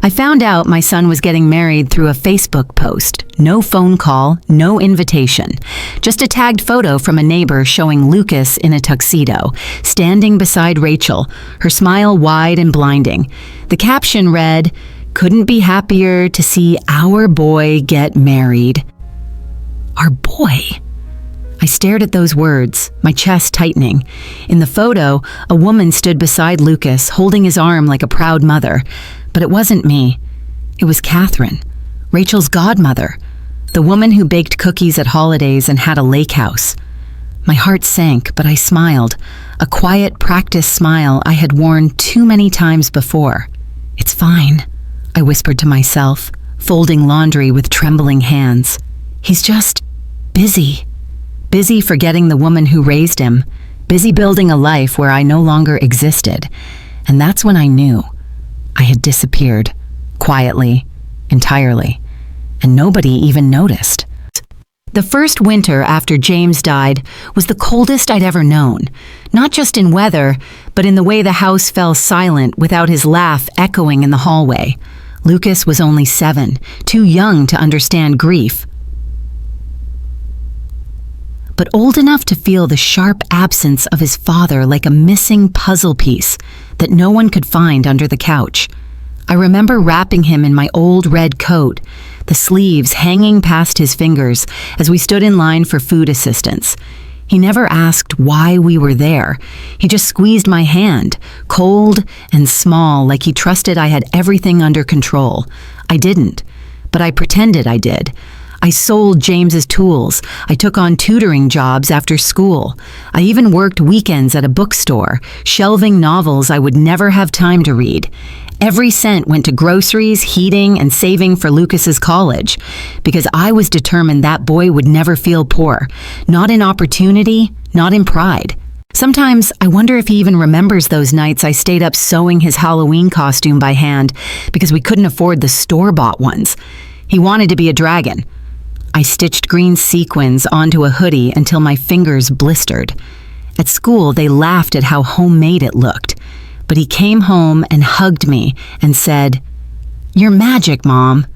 I found out my son was getting married through a Facebook post. No phone call, no invitation. Just a tagged photo from a neighbor showing Lucas in a tuxedo, standing beside Rachel, her smile wide and blinding. The caption read, "Couldn't be happier to see our boy get married." Our boy. I stared at those words, my chest tightening. In the photo, a woman stood beside Lucas, holding his arm like a proud mother. But it wasn't me. It was Catherine, Rachel's godmother, the woman who baked cookies at holidays and had a lake house. My heart sank, but I smiled, a quiet, practiced smile I had worn too many times before. "It's fine," I whispered to myself, folding laundry with trembling hands. "He's just busy. Busy forgetting the woman who raised him, busy building a life where I no longer existed." And that's when I knew. I had disappeared, quietly, entirely, and nobody even noticed. The first winter after James died was the coldest I'd ever known, not just in weather, but in the way the house fell silent without his laugh echoing in the hallway. Lucas was only 7, too young to understand grief, but old enough to feel the sharp absence of his father like a missing puzzle piece that no one could find under the couch. I remember wrapping him in my old red coat, the sleeves hanging past his fingers as we stood in line for food assistance. He never asked why we were there. He just squeezed my hand, cold and small, like he trusted I had everything under control. I didn't, but I pretended I did. I sold James's tools. I took on tutoring jobs after school. I even worked weekends at a bookstore, shelving novels I would never have time to read. Every cent went to groceries, heating, and saving for Lucas's college, because I was determined that boy would never feel poor, not in opportunity, not in pride. Sometimes I wonder if he even remembers those nights I stayed up sewing his Halloween costume by hand because we couldn't afford the store-bought ones. He wanted to be a dragon. I stitched green sequins onto a hoodie until my fingers blistered. At school, they laughed at how homemade it looked. But he came home and hugged me and said, "You're magic, Mom."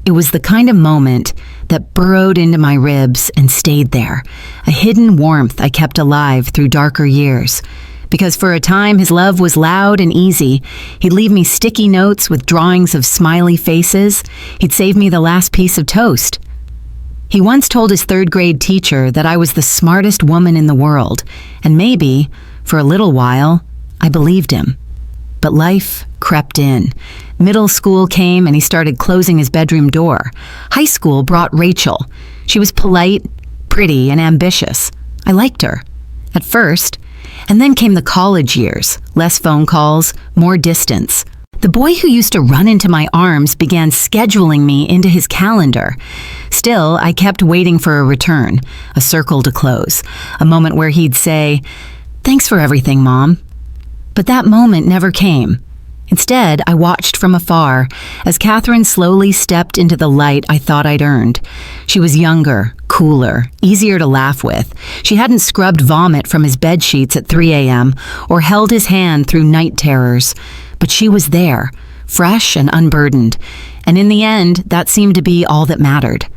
It was the kind of moment that burrowed into my ribs and stayed there, a hidden warmth I kept alive through darker years. Because for a time, his love was loud and easy. He'd leave me sticky notes with drawings of smiley faces. He'd save me the last piece of toast. He once told his third-grade teacher that I was the smartest woman in the world, and maybe, for a little while, I believed him. But life crept in. Middle school came and he started closing his bedroom door. High school brought Rachel. She was polite, pretty, and ambitious. I liked her. At first. And then came the college years. Less phone calls, more distance. The boy who used to run into my arms began scheduling me into his calendar. Still, I kept waiting for a return, a circle to close, a moment where he'd say, "Thanks for everything, Mom." But that moment never came. Instead, I watched from afar as Catherine slowly stepped into the light I thought I'd earned. She was younger, cooler, easier to laugh with. She hadn't scrubbed vomit from his bed sheets at 3 a.m. or held his hand through night terrors. But she was there, fresh and unburdened. And in the end, that seemed to be all that mattered.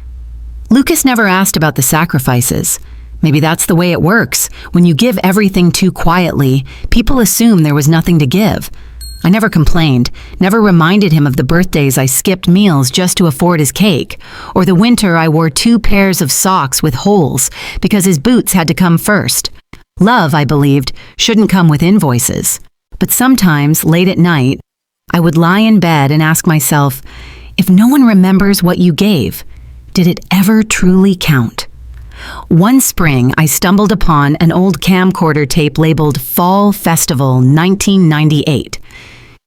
Lucas never asked about the sacrifices. Maybe that's the way it works. When you give everything too quietly, people assume there was nothing to give. I never complained, never reminded him of the birthdays I skipped meals just to afford his cake, or the winter I wore 2 pairs of socks with holes because his boots had to come first. Love, I believed, shouldn't come with invoices. But sometimes, late at night, I would lie in bed and ask myself, if no one remembers what you gave, did it ever truly count? One spring, I stumbled upon an old camcorder tape labeled Fall Festival 1998.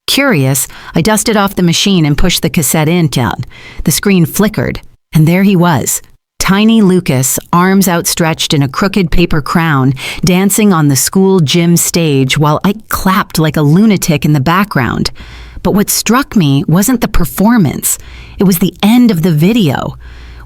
Curious, I dusted off the machine and pushed the cassette in. The screen flickered, and there he was, tiny Lucas, arms outstretched in a crooked paper crown, dancing on the school gym stage while I clapped like a lunatic in the background. But what struck me wasn't the performance. It was the end of the video.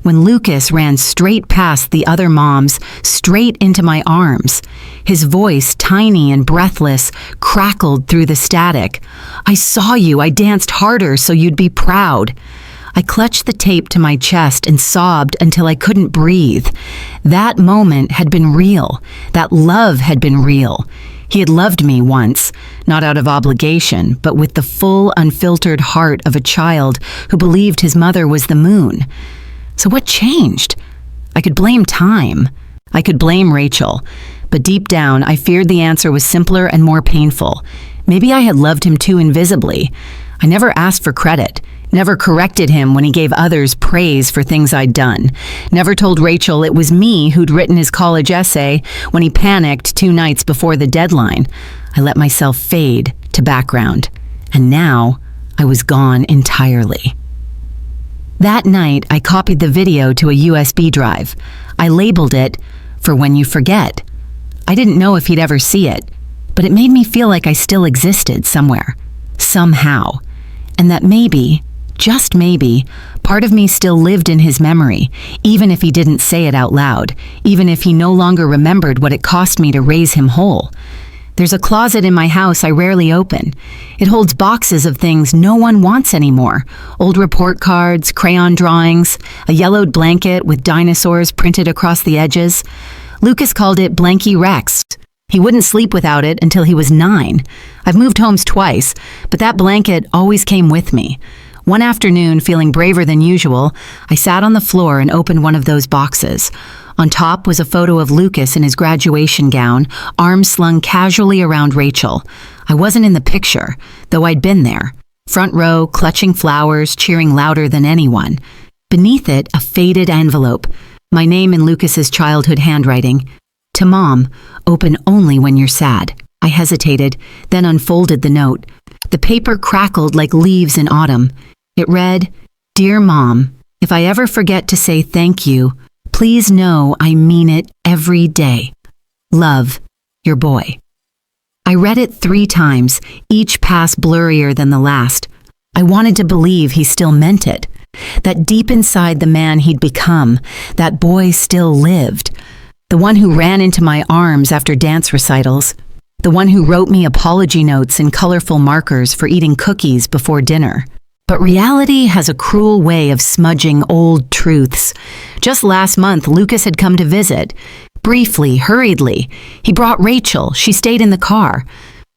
when Lucas ran straight past the other moms, straight into my arms. His voice, tiny and breathless, crackled through the static. "I saw you. I danced harder so you'd be proud." I clutched the tape to my chest and sobbed until I couldn't breathe. That moment had been real. That love had been real. He had loved me once, not out of obligation, but with the full, unfiltered heart of a child who believed his mother was the moon. So what changed? I could blame time. I could blame Rachel. But deep down, I feared the answer was simpler and more painful. Maybe I had loved him too invisibly. I never asked for credit. Never corrected him when he gave others praise for things I'd done. Never told Rachel it was me who'd written his college essay when he panicked 2 nights before the deadline. I let myself fade to background. And now, I was gone entirely. That night, I copied the video to a USB drive. I labeled it, "For When You Forget." I didn't know if he'd ever see it, but it made me feel like I still existed somewhere, somehow, and that maybe, just maybe, part of me still lived in his memory, even if he didn't say it out loud, even if he no longer remembered what it cost me to raise him whole. There's a closet in my house I rarely open. It holds boxes of things no one wants anymore. Old report cards, crayon drawings, a yellowed blanket with dinosaurs printed across the edges. Lucas called it Blanky Rex. He wouldn't sleep without it until he was 9. I've moved homes twice, but that blanket always came with me. One afternoon, feeling braver than usual, I sat on the floor and opened one of those boxes. On top was a photo of Lucas in his graduation gown, arms slung casually around Rachel. I wasn't in the picture, though I'd been there. Front row, clutching flowers, cheering louder than anyone. Beneath it, a faded envelope. My name in Lucas's childhood handwriting. "To Mom, open only when you're sad." I hesitated, then unfolded the note. The paper crackled like leaves in autumn. It read, "Dear Mom, if I ever forget to say thank you, please know I mean it every day. Love, your boy." I read it 3 times, each pass blurrier than the last. I wanted to believe he still meant it, that deep inside the man he'd become, that boy still lived. The one who ran into my arms after dance recitals. The one who wrote me apology notes in colorful markers for eating cookies before dinner. But reality has a cruel way of smudging old truths. Just last month, Lucas had come to visit. Briefly, hurriedly. He brought Rachel. She stayed in the car.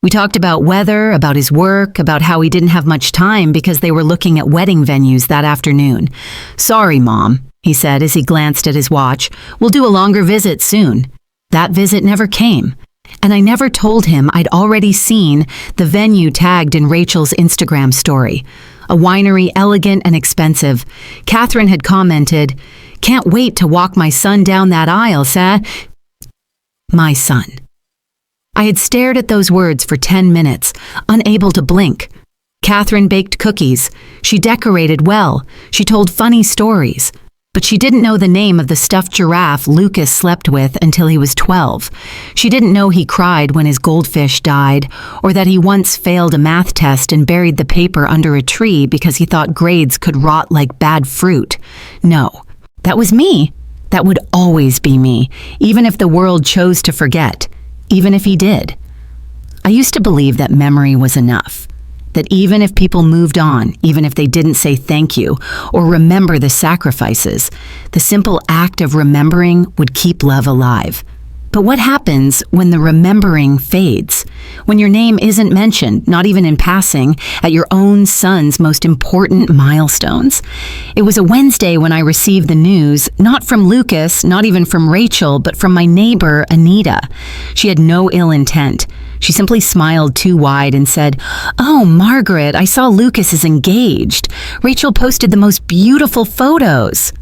We talked about weather, about his work, about how he didn't have much time because they were looking at wedding venues that afternoon. "Sorry, Mom," he said as he glanced at his watch. "We'll do a longer visit soon." That visit never came. And I never told him I'd already seen the venue tagged in Rachel's Instagram story. A winery elegant and expensive. Catherine had commented, "Can't wait to walk my son down that aisle, sah." My son. I had stared at those words for 10 minutes, unable to blink. Catherine baked cookies. She decorated well. She told funny stories. But she didn't know the name of the stuffed giraffe Lucas slept with until he was 12. She didn't know he cried when his goldfish died, or that he once failed a math test and buried the paper under a tree because he thought grades could rot like bad fruit. No, that was me. That would always be me, even if the world chose to forget, even if he did. I used to believe that memory was enough. That even if people moved on, even if they didn't say thank you or remember the sacrifices, the simple act of remembering would keep love alive. But what happens when the remembering fades? When your name isn't mentioned, not even in passing, at your own son's most important milestones? It was a Wednesday when I received the news, not from Lucas, not even from Rachel, but from my neighbor, Anita. She had no ill intent. She simply smiled too wide and said, "Oh, Margaret, I saw Lucas is engaged. Rachel posted the most beautiful photos."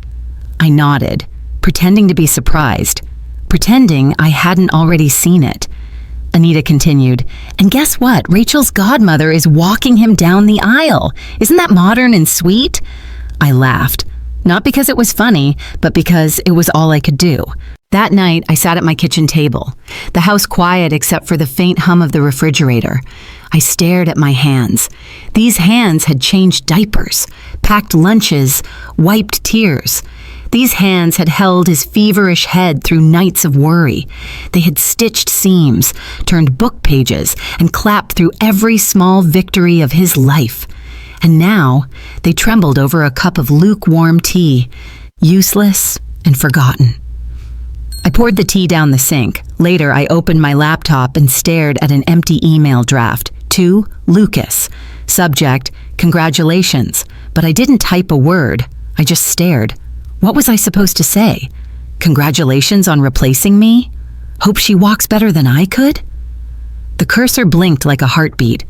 I nodded, pretending to be surprised. Pretending I hadn't already seen it. Anita continued, "And guess what? Rachel's godmother is walking him down the aisle. Isn't that modern and sweet?" I laughed, not because it was funny, but because it was all I could do. That night, I sat at my kitchen table, the house quiet except for the faint hum of the refrigerator. I stared at my hands. These hands had changed diapers, packed lunches, wiped tears. These hands had held his feverish head through nights of worry. They had stitched seams, turned book pages, and clapped through every small victory of his life. And now they trembled over a cup of lukewarm tea, useless and forgotten. I poured the tea down the sink. Later, I opened my laptop and stared at an empty email draft. To Lucas. Subject, congratulations. But I didn't type a word. I just stared. What was I supposed to say? Congratulations on replacing me? Hope she walks better than I could? The cursor blinked like a heartbeat.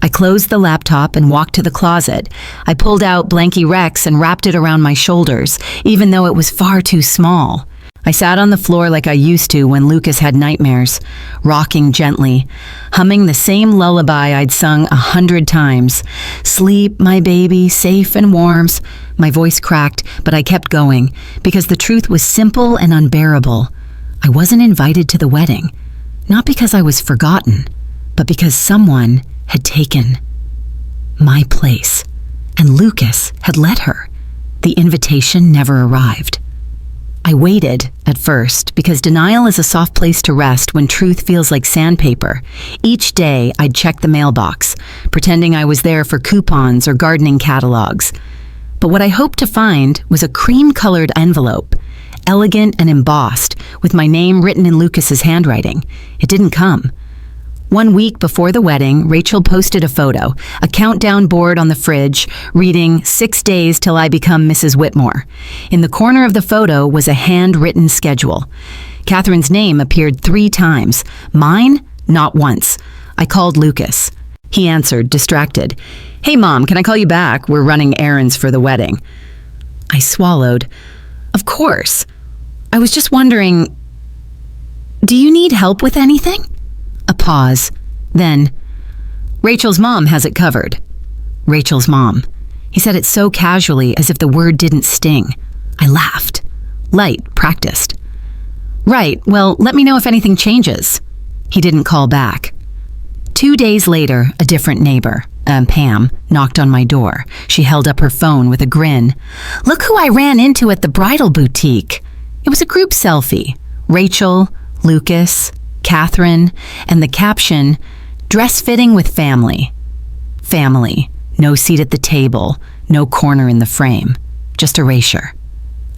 I closed the laptop and walked to the closet. I pulled out Blanky Rex and wrapped it around my shoulders, even though it was far too small. I sat on the floor like I used to when Lucas had nightmares, rocking gently, humming the same lullaby I'd sung 100 times. Sleep, my baby, safe and warm. My voice cracked, but I kept going, because the truth was simple and unbearable. I wasn't invited to the wedding, not because I was forgotten, but because someone had taken my place, and Lucas had let her. The invitation never arrived. I waited, at first, because denial is a soft place to rest when truth feels like sandpaper. Each day, I'd check the mailbox, pretending I was there for coupons or gardening catalogs. But what I hoped to find was a cream-colored envelope, elegant and embossed, with my name written in Lucas's handwriting. It didn't come. 1 week before the wedding, Rachel posted a photo, a countdown board on the fridge, reading 6 days till I become Mrs. Whitmore. In the corner of the photo was a handwritten schedule. Catherine's name appeared 3 times. Mine, not once. I called Lucas. He answered, distracted. Hey, Mom, can I call you back? We're running errands for the wedding. I swallowed. Of course. I was just wondering, do you need help with anything? A pause. Then, Rachel's mom has it covered. Rachel's mom. He said it so casually as if the word didn't sting. I laughed. Light, practiced. Right, well, let me know if anything changes. He didn't call back. 2 days later, a different neighbor, Pam, knocked on my door. She held up her phone with a grin. Look who I ran into at the bridal boutique. It was a group selfie. Rachel, Lucas, Catherine, and the caption, dress fitting with family. Family. No seat at the table, no corner in the frame. Just erasure.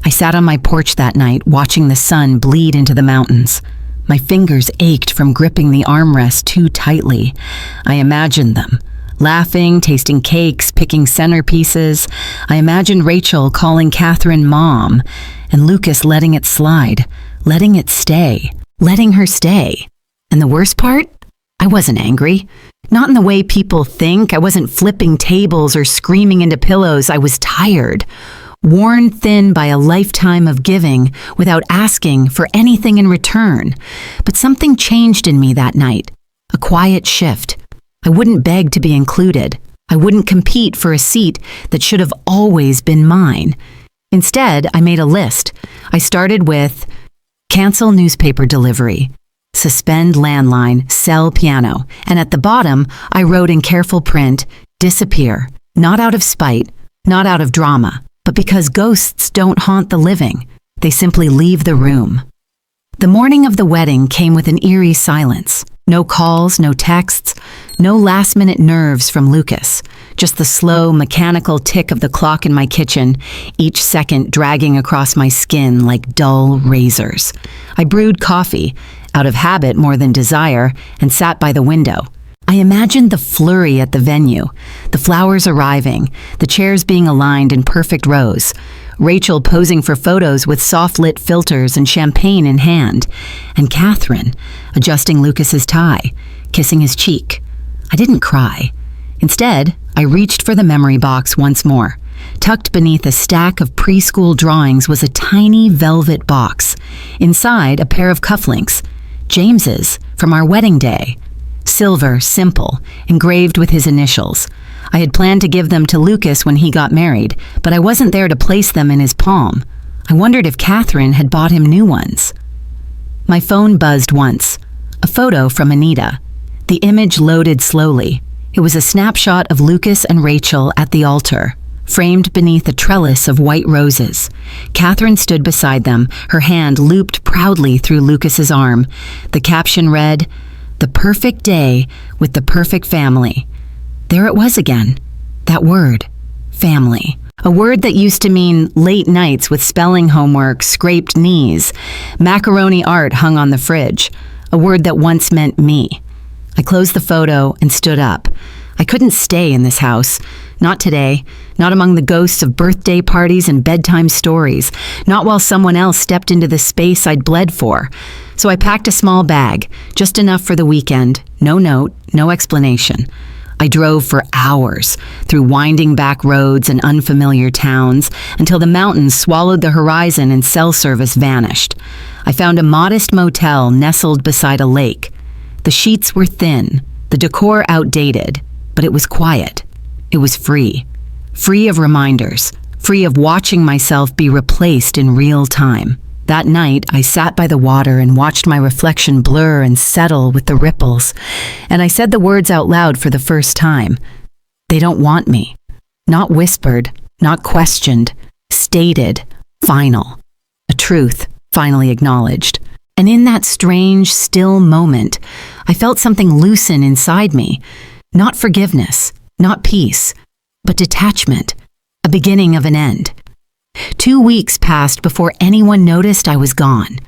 I sat on my porch that night, watching the sun bleed into the mountains. My fingers ached from gripping the armrest too tightly. I imagined them, laughing, tasting cakes, picking centerpieces. I imagined Rachel calling Catherine Mom, and Lucas letting it slide, letting it stay. Letting her stay. And the worst part? I wasn't angry. Not in the way people think. I wasn't flipping tables or screaming into pillows. I was tired, worn thin by a lifetime of giving without asking for anything in return. But something changed in me that night. A quiet shift. I wouldn't beg to be included. I wouldn't compete for a seat that should have always been mine. Instead, I made a list. I started with cancel newspaper delivery, suspend landline, sell piano, and at the bottom, I wrote in careful print, disappear, not out of spite, not out of drama, but because ghosts don't haunt the living. They simply leave the room. The morning of the wedding came with an eerie silence. No calls, no texts, no last-minute nerves from Lucas. Just the slow, mechanical tick of the clock in my kitchen, each second dragging across my skin like dull razors. I brewed coffee, out of habit more than desire, and sat by the window. I imagined the flurry at the venue, the flowers arriving, the chairs being aligned in perfect rows, Rachel posing for photos with soft-lit filters and champagne in hand, and Catherine adjusting Lucas's tie, kissing his cheek. I didn't cry. Instead, I reached for the memory box once more. Tucked beneath a stack of preschool drawings was a tiny velvet box. Inside, a pair of cufflinks, James's, from our wedding day. Silver, simple, engraved with his initials. I had planned to give them to Lucas when he got married, but I wasn't there to place them in his palm. I wondered if Catherine had bought him new ones. My phone buzzed once. A photo from Anita. The image loaded slowly. It was a snapshot of Lucas and Rachel at the altar. framed beneath a trellis of white roses. Catherine stood beside them, her hand looped proudly through Lucas's arm. The caption read, "The perfect day with the perfect family." There it was again, that word, family. A word that used to mean late nights with spelling homework, scraped knees, macaroni art hung on the fridge. A word that once meant me. I closed the photo and stood up. I couldn't stay in this house. Not today. Not among the ghosts of birthday parties and bedtime stories. Not while someone else stepped into the space I'd bled for. So I packed a small bag, just enough for the weekend. No note, no explanation. I drove for hours through winding back roads and unfamiliar towns until the mountains swallowed the horizon and cell service vanished. I found a modest motel nestled beside a lake. The sheets were thin, the decor outdated, but it was quiet. It was free. Free of reminders, free of watching myself be replaced in real time. That night, I sat by the water and watched my reflection blur and settle with the ripples, and I said the words out loud for the first time. They don't want me. Not whispered, not questioned, stated, final. A truth finally acknowledged. And in that strange, still moment, I felt something loosen inside me. Not forgiveness, not peace, but detachment, a beginning of an end. 2 weeks passed before anyone noticed I was gone.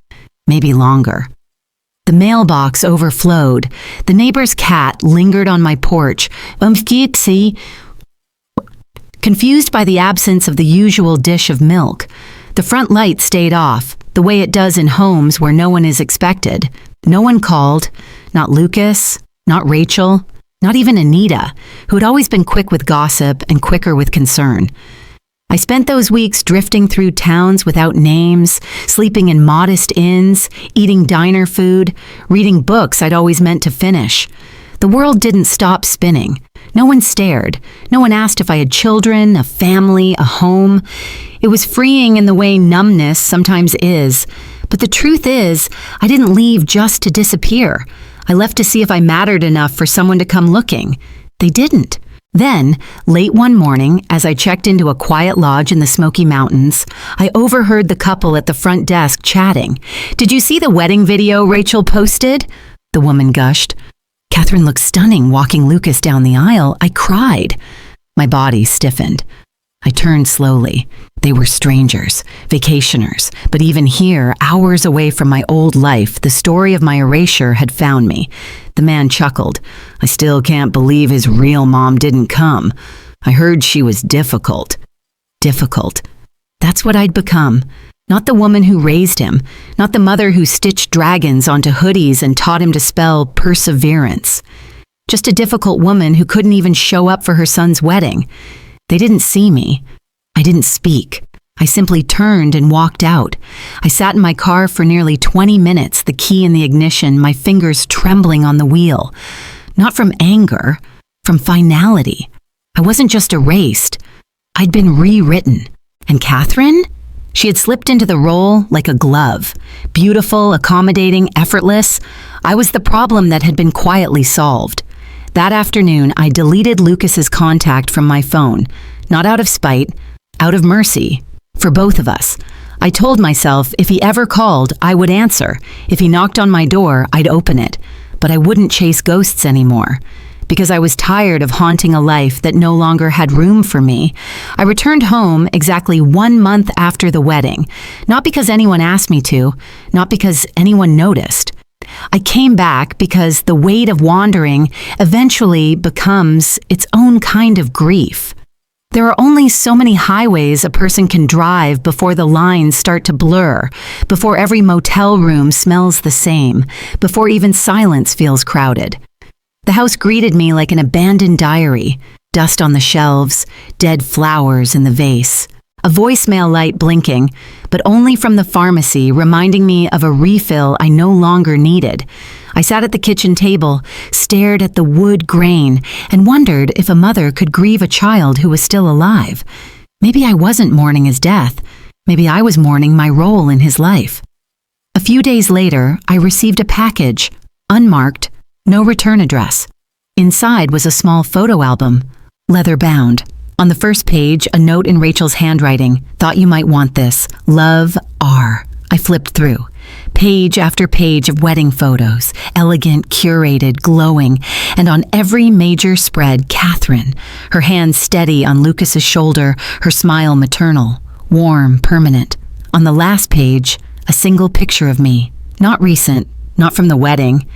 Maybe longer. The mailbox overflowed. The neighbor's cat lingered on my porch. Confused by the absence of the usual dish of milk. The front light stayed off, the way it does in homes where no one is expected. No one called. Not Lucas, not Rachel, not even Anita, who had always been quick with gossip and quicker with concern. I spent those weeks drifting through towns without names, sleeping in modest inns, eating diner food, reading books I'd always meant to finish. The world didn't stop spinning. No one stared. No one asked if I had children, a family, a home. It was freeing in the way numbness sometimes is. But the truth is, I didn't leave just to disappear. I left to see if I mattered enough for someone to come looking. They didn't. Then, late one morning, as I checked into a quiet lodge in the Smoky Mountains, I overheard the couple at the front desk chatting. "Did you see the wedding video Rachel posted?" The woman gushed. "Catherine looks stunning walking Lucas down the aisle." I cried. My body stiffened. I turned slowly. They were strangers, vacationers, but even here, hours away from my old life, the story of my erasure had found me. The man chuckled. "I still can't believe his real mom didn't come. I heard she was difficult." Difficult. That's what I'd become. Not the woman who raised him, not the mother who stitched dragons onto hoodies and taught him to spell perseverance. Just a difficult woman who couldn't even show up for her son's wedding. They didn't see me. I didn't speak. I simply turned and walked out. I sat in my car for nearly 20 minutes, the key in the ignition, my fingers trembling on the wheel. Not from anger, from finality. I wasn't just erased. I'd been rewritten. And Catherine? She had slipped into the role like a glove. Beautiful, accommodating, effortless. I was the problem that had been quietly solved. That afternoon, I deleted Lucas's contact from my phone. Not out of spite, out of mercy. For both of us. I told myself if he ever called, I would answer. If he knocked on my door, I'd open it. But I wouldn't chase ghosts anymore. Because I was tired of haunting a life that no longer had room for me. I returned home exactly 1 month after the wedding. Not because anyone asked me to, not because anyone noticed. I came back because the weight of wandering eventually becomes its own kind of grief. There are only so many highways a person can drive before the lines start to blur, before every motel room smells the same, before even silence feels crowded. The house greeted me like an abandoned diary, dust on the shelves, dead flowers in the vase. A voicemail light blinking, but only from the pharmacy, reminding me of a refill I no longer needed. I sat at the kitchen table, stared at the wood grain, and wondered if a mother could grieve a child who was still alive. Maybe I wasn't mourning his death. Maybe I was mourning my role in his life. A few days later, I received a package, unmarked, no return address. Inside was a small photo album, leather-bound. On the first page, a note in Rachel's handwriting. Thought you might want this. Love, R. I flipped through. Page after page of wedding photos, elegant, curated, glowing, and on every major spread, Catherine, her hand steady on Lucas's shoulder, her smile maternal, warm, permanent. On the last page, a single picture of me, not recent, not from the wedding.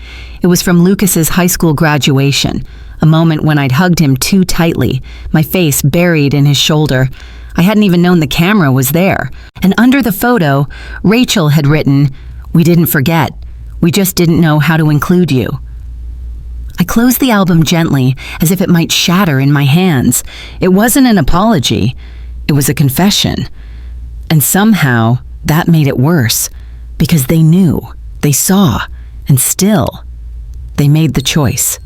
It was from Lucas's high school graduation, a moment when I'd hugged him too tightly, my face buried in his shoulder. I hadn't even known the camera was there. And under the photo, Rachel had written, "We didn't forget. We just didn't know how to include you." I closed the album gently, as if it might shatter in my hands. It wasn't an apology. It was a confession. And somehow, that made it worse, because they knew, they saw, and still, they made the choice.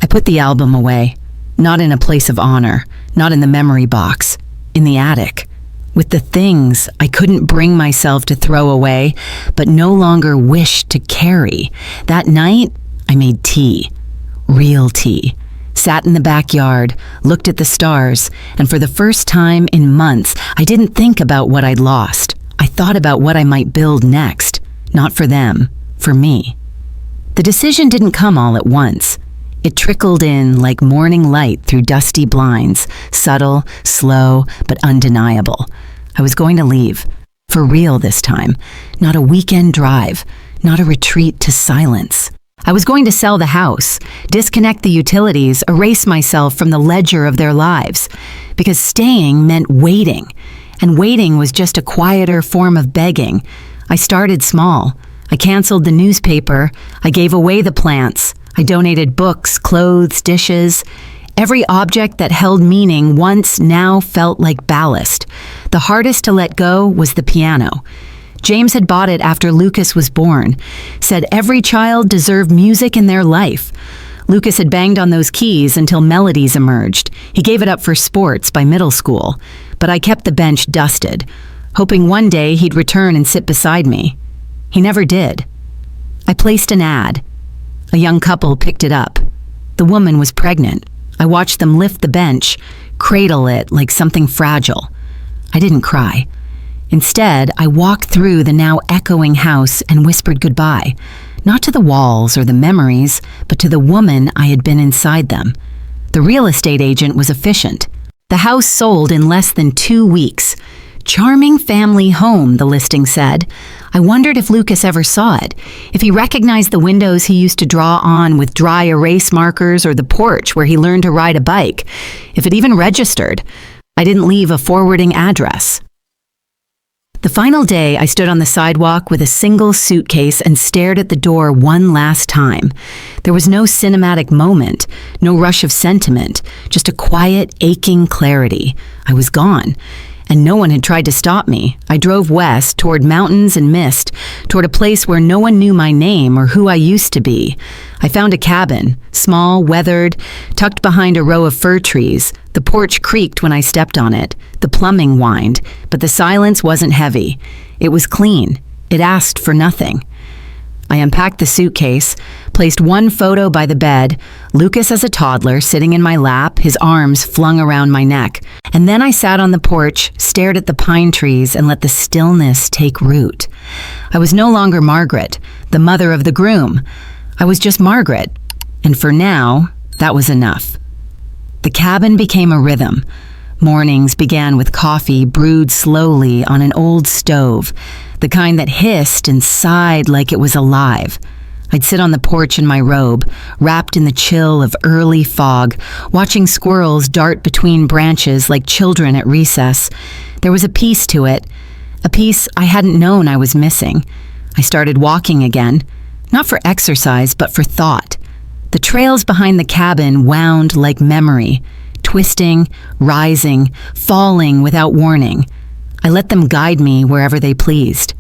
I put the album away, not in a place of honor, not in the memory box, in the attic, with the things I couldn't bring myself to throw away, but no longer wished to carry. That night, I made tea, real tea, sat in the backyard, looked at the stars, and for the first time in months, I didn't think about what I'd lost. I thought about what I might build next, not for them, for me. The decision didn't come all at once. It trickled in like morning light through dusty blinds, subtle, slow, but undeniable. I was going to leave, for real this time, not a weekend drive, not a retreat to silence. I was going to sell the house, disconnect the utilities, erase myself from the ledger of their lives, because staying meant waiting, and waiting was just a quieter form of begging. I started small. I canceled the newspaper. I gave away the plants. I donated books, clothes, dishes. Every object that held meaning once now felt like ballast. The hardest to let go was the piano. James had bought it after Lucas was born, said every child deserved music in their life. Lucas had banged on those keys until melodies emerged. He gave it up for sports by middle school, but I kept the bench dusted, hoping one day he'd return and sit beside me. He never did. I placed an ad. A young couple picked it up. The woman was pregnant. I watched them lift the bench, cradle it like something fragile. I didn't cry. Instead, I walked through the now echoing house and whispered goodbye, not to the walls or the memories, but to the woman I had been inside them. The real estate agent was efficient. The house sold in less than 2 weeks. Charming family home, the listing said. I wondered if Lucas ever saw it, if he recognized the windows he used to draw on with dry erase markers or the porch where he learned to ride a bike, if it even registered. I didn't leave a forwarding address. The final day, I stood on the sidewalk with a single suitcase and stared at the door one last time. There was no cinematic moment, no rush of sentiment, just a quiet, aching clarity. I was gone. And no one had tried to stop me. I drove west, toward mountains and mist, toward a place where no one knew my name or who I used to be. I found a cabin, small, weathered, tucked behind a row of fir trees. The porch creaked when I stepped on it. The plumbing whined, but the silence wasn't heavy. It was clean. It asked for nothing. I unpacked the suitcase, placed one photo by the bed, Lucas as a toddler sitting in my lap, his arms flung around my neck. And then I sat on the porch, stared at the pine trees, and let the stillness take root. I was no longer Margaret, the mother of the groom. I was just Margaret. And for now, that was enough. The cabin became a rhythm. Mornings began with coffee brewed slowly on an old stove, the kind that hissed and sighed like it was alive. I'd sit on the porch in my robe, wrapped in the chill of early fog, watching squirrels dart between branches like children at recess. There was a peace to it, a peace I hadn't known I was missing. I started walking again, not for exercise, but for thought. The trails behind the cabin wound like memory, twisting, rising, falling without warning. I let them guide me wherever they pleased.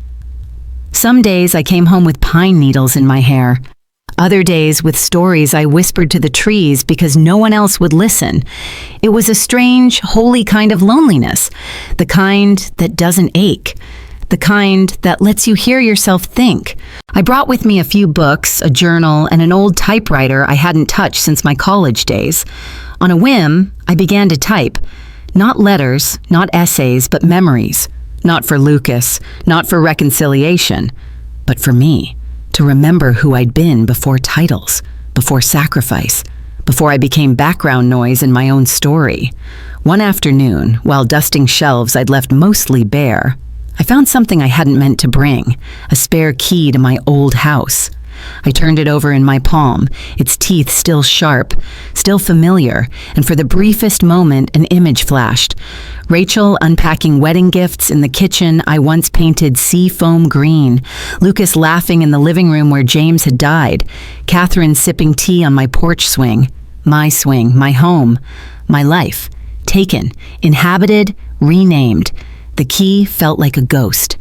Some days I came home with pine needles in my hair. Other days with stories I whispered to the trees because no one else would listen. It was a strange, holy kind of loneliness, the kind that doesn't ache, the kind that lets you hear yourself think. I brought with me a few books, a journal, and an old typewriter I hadn't touched since my college days. On a whim, I began to type. Not letters, not essays, but memories. Not for Lucas, not for reconciliation, but for me, to remember who I'd been before titles, before sacrifice, before I became background noise in my own story. One afternoon, while dusting shelves I'd left mostly bare, I found something I hadn't meant to bring, a spare key to my old house. I turned it over in my palm, its teeth still sharp, still familiar, and for the briefest moment an image flashed. Rachel unpacking wedding gifts in the kitchen I once painted sea foam green, Lucas laughing in the living room where James had died, Catherine sipping tea on my porch swing, my home, my life, taken, inhabited, renamed. The key felt like a ghost.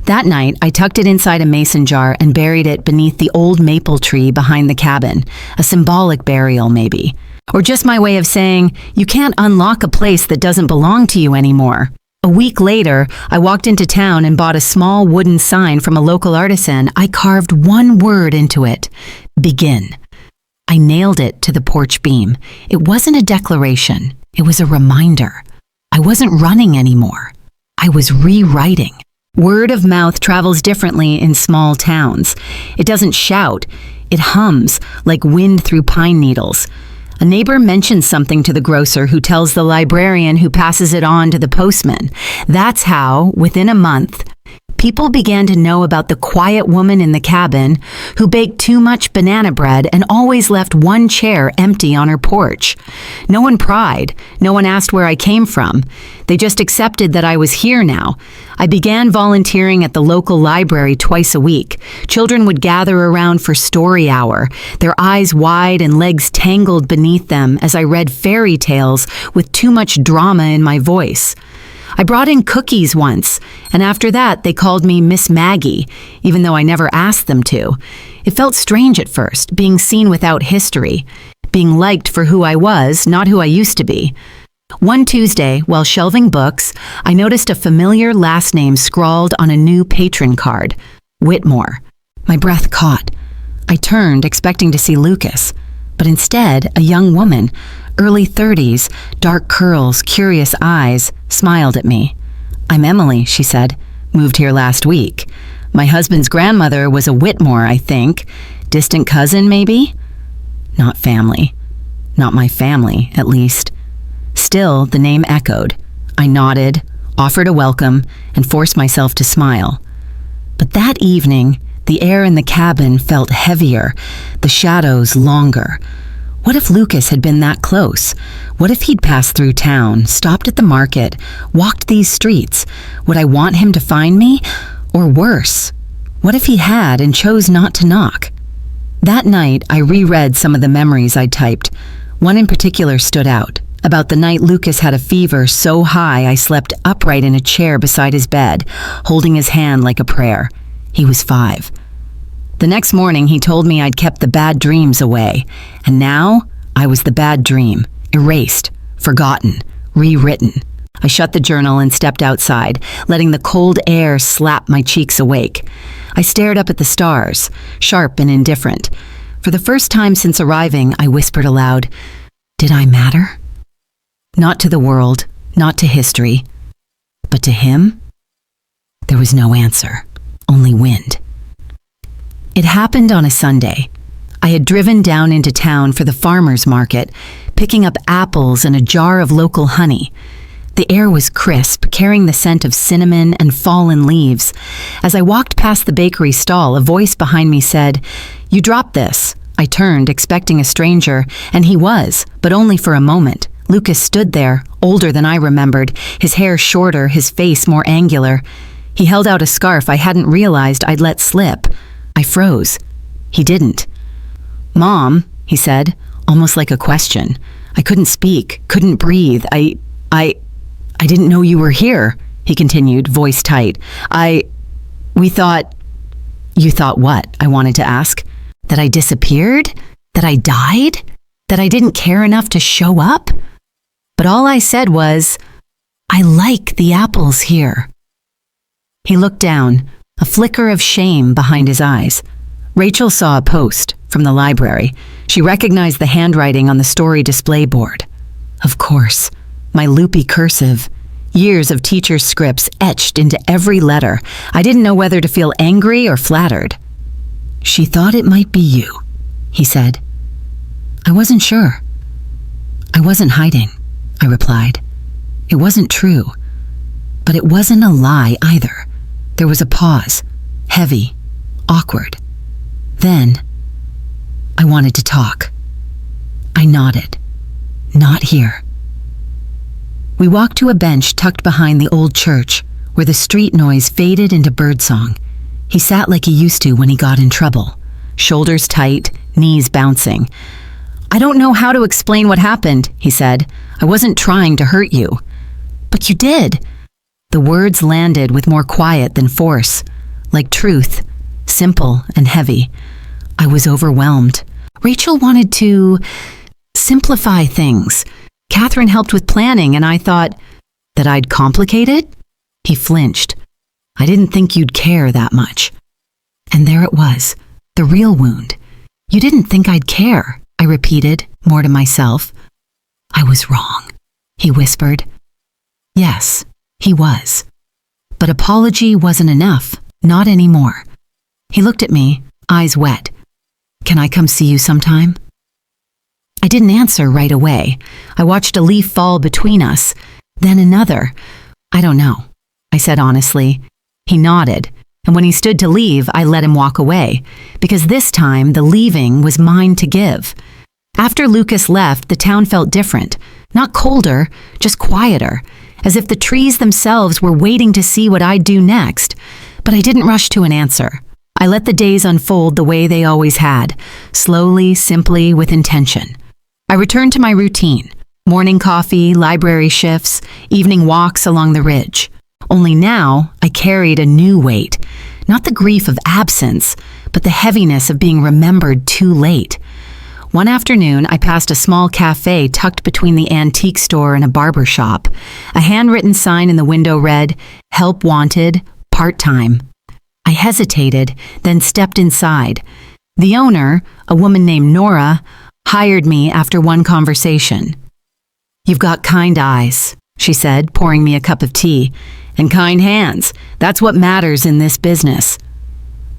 That night, I tucked it inside a mason jar and buried it beneath the old maple tree behind the cabin, a symbolic burial maybe. Or just my way of saying, you can't unlock a place that doesn't belong to you anymore. A week later, I walked into town and bought a small wooden sign from a local artisan. I carved one word into it: begin. I nailed it to the porch beam. It wasn't a declaration, it was a reminder. I wasn't running anymore. I was rewriting. Word of mouth travels differently in small towns. It doesn't shout, it hums like wind through pine needles. A neighbor mentions something to the grocer who tells the librarian who passes it on to the postman. That's how, within a month, people began to know about the quiet woman in the cabin who baked too much banana bread and always left one chair empty on her porch. No one pried. No one asked where I came from. They just accepted that I was here now. I began volunteering at the local library twice a week. Children would gather around for story hour, their eyes wide and legs tangled beneath them as I read fairy tales with too much drama in my voice. I brought in cookies once, and after that they called me Miss Maggie, even though I never asked them to. It felt strange at first, being seen without history, being liked for who I was, not who I used to be. One Tuesday, while shelving books, I noticed a familiar last name scrawled on a new patron card: Whitmore. My breath caught. I turned, expecting to see Lucas, but instead a young woman, early 30s, dark curls, curious eyes, smiled at me. "I'm Emily," she said. "Moved here last week. My husband's grandmother was a Whitmore, I think. Distant cousin, maybe? Not family. Not my family, at least." Still, the name echoed. I nodded, offered a welcome, and forced myself to smile. But that evening, the air in the cabin felt heavier, the shadows longer. What if Lucas had been that close? What if he'd passed through town, stopped at the market, walked these streets? Would I want him to find me? Or worse, what if he had and chose not to knock? That night, I reread some of the memories I'd typed. One in particular stood out, about the night Lucas had a fever so high I slept upright in a chair beside his bed, holding his hand like a prayer. He was 5. The next morning, he told me I'd kept the bad dreams away, and now I was the bad dream, erased, forgotten, rewritten. I shut the journal and stepped outside, letting the cold air slap my cheeks awake. I stared up at the stars, sharp and indifferent. For the first time since arriving, I whispered aloud, "Did I matter?" Not to the world, not to history, but to him? There was no answer, only wind. It happened on a Sunday. I had driven down into town for the farmer's market, picking up apples and a jar of local honey. The air was crisp, carrying the scent of cinnamon and fallen leaves. As I walked past the bakery stall, a voice behind me said, "You dropped this." I turned, expecting a stranger, and he was, but only for a moment. Lucas stood there, older than I remembered, his hair shorter, his face more angular. He held out a scarf I hadn't realized I'd let slip. I froze. He didn't. "Mom," he said, almost like a question. I couldn't speak, couldn't breathe. I didn't know you were here," he continued, voice tight. We thought..." "You thought what?" I wanted to ask. That I disappeared? That I died? That I didn't care enough to show up? But all I said was, "I like the apples here." He looked down, a flicker of shame behind his eyes. Rachel saw a post from the library. She recognized the handwriting on the story display board. Of course. my loopy cursive. Years of teacher's scripts etched into every letter. I didn't know whether to feel angry or flattered. "She thought it might be you," he said. I wasn't sure. "I wasn't hiding," I replied. It wasn't true, but it wasn't a lie either. There was a pause, heavy, awkward. Then, I wanted to talk. I nodded. "Not here." We walked to a bench tucked behind the old church, where the street noise faded into birdsong. He sat like he used to when he got in trouble, shoulders tight, knees bouncing. "I don't know how to explain what happened," he said. "I wasn't trying to hurt you." "But you did." The words landed with more quiet than force, like truth, simple and heavy. I was overwhelmed. Rachel wanted to simplify things. Catherine helped with planning, and I thought that I'd complicate it? He flinched. "I didn't think you'd care that much." And there it was, the real wound. "You didn't think I'd care," I repeated, more to myself. "I was wrong," he whispered. Yes, he was. But apology wasn't enough, not anymore. He looked at me, eyes wet. "Can I come see you sometime?" I didn't answer right away. I watched a leaf fall between us, then another. "I don't know," I said honestly. He nodded, and when he stood to leave, I let him walk away, because this time the leaving was mine to give. After Lucas left, the town felt different, not colder, just quieter, as if the trees themselves were waiting to see what I'd do next. But I didn't rush to an answer. I let the days unfold the way they always had, slowly, simply, with intention. I returned to my routine, morning coffee, library shifts, evening walks along the ridge. Only now, I carried a new weight, not the grief of absence, but the heaviness of being remembered too late. One afternoon, I passed a small cafe tucked between the antique store and a barber shop. A handwritten sign in the window read, "Help wanted, part-time." I hesitated, then stepped inside. The owner, a woman named Nora, hired me after one conversation. "You've got kind eyes," she said, pouring me a cup of tea, "and kind hands. That's what matters in this business."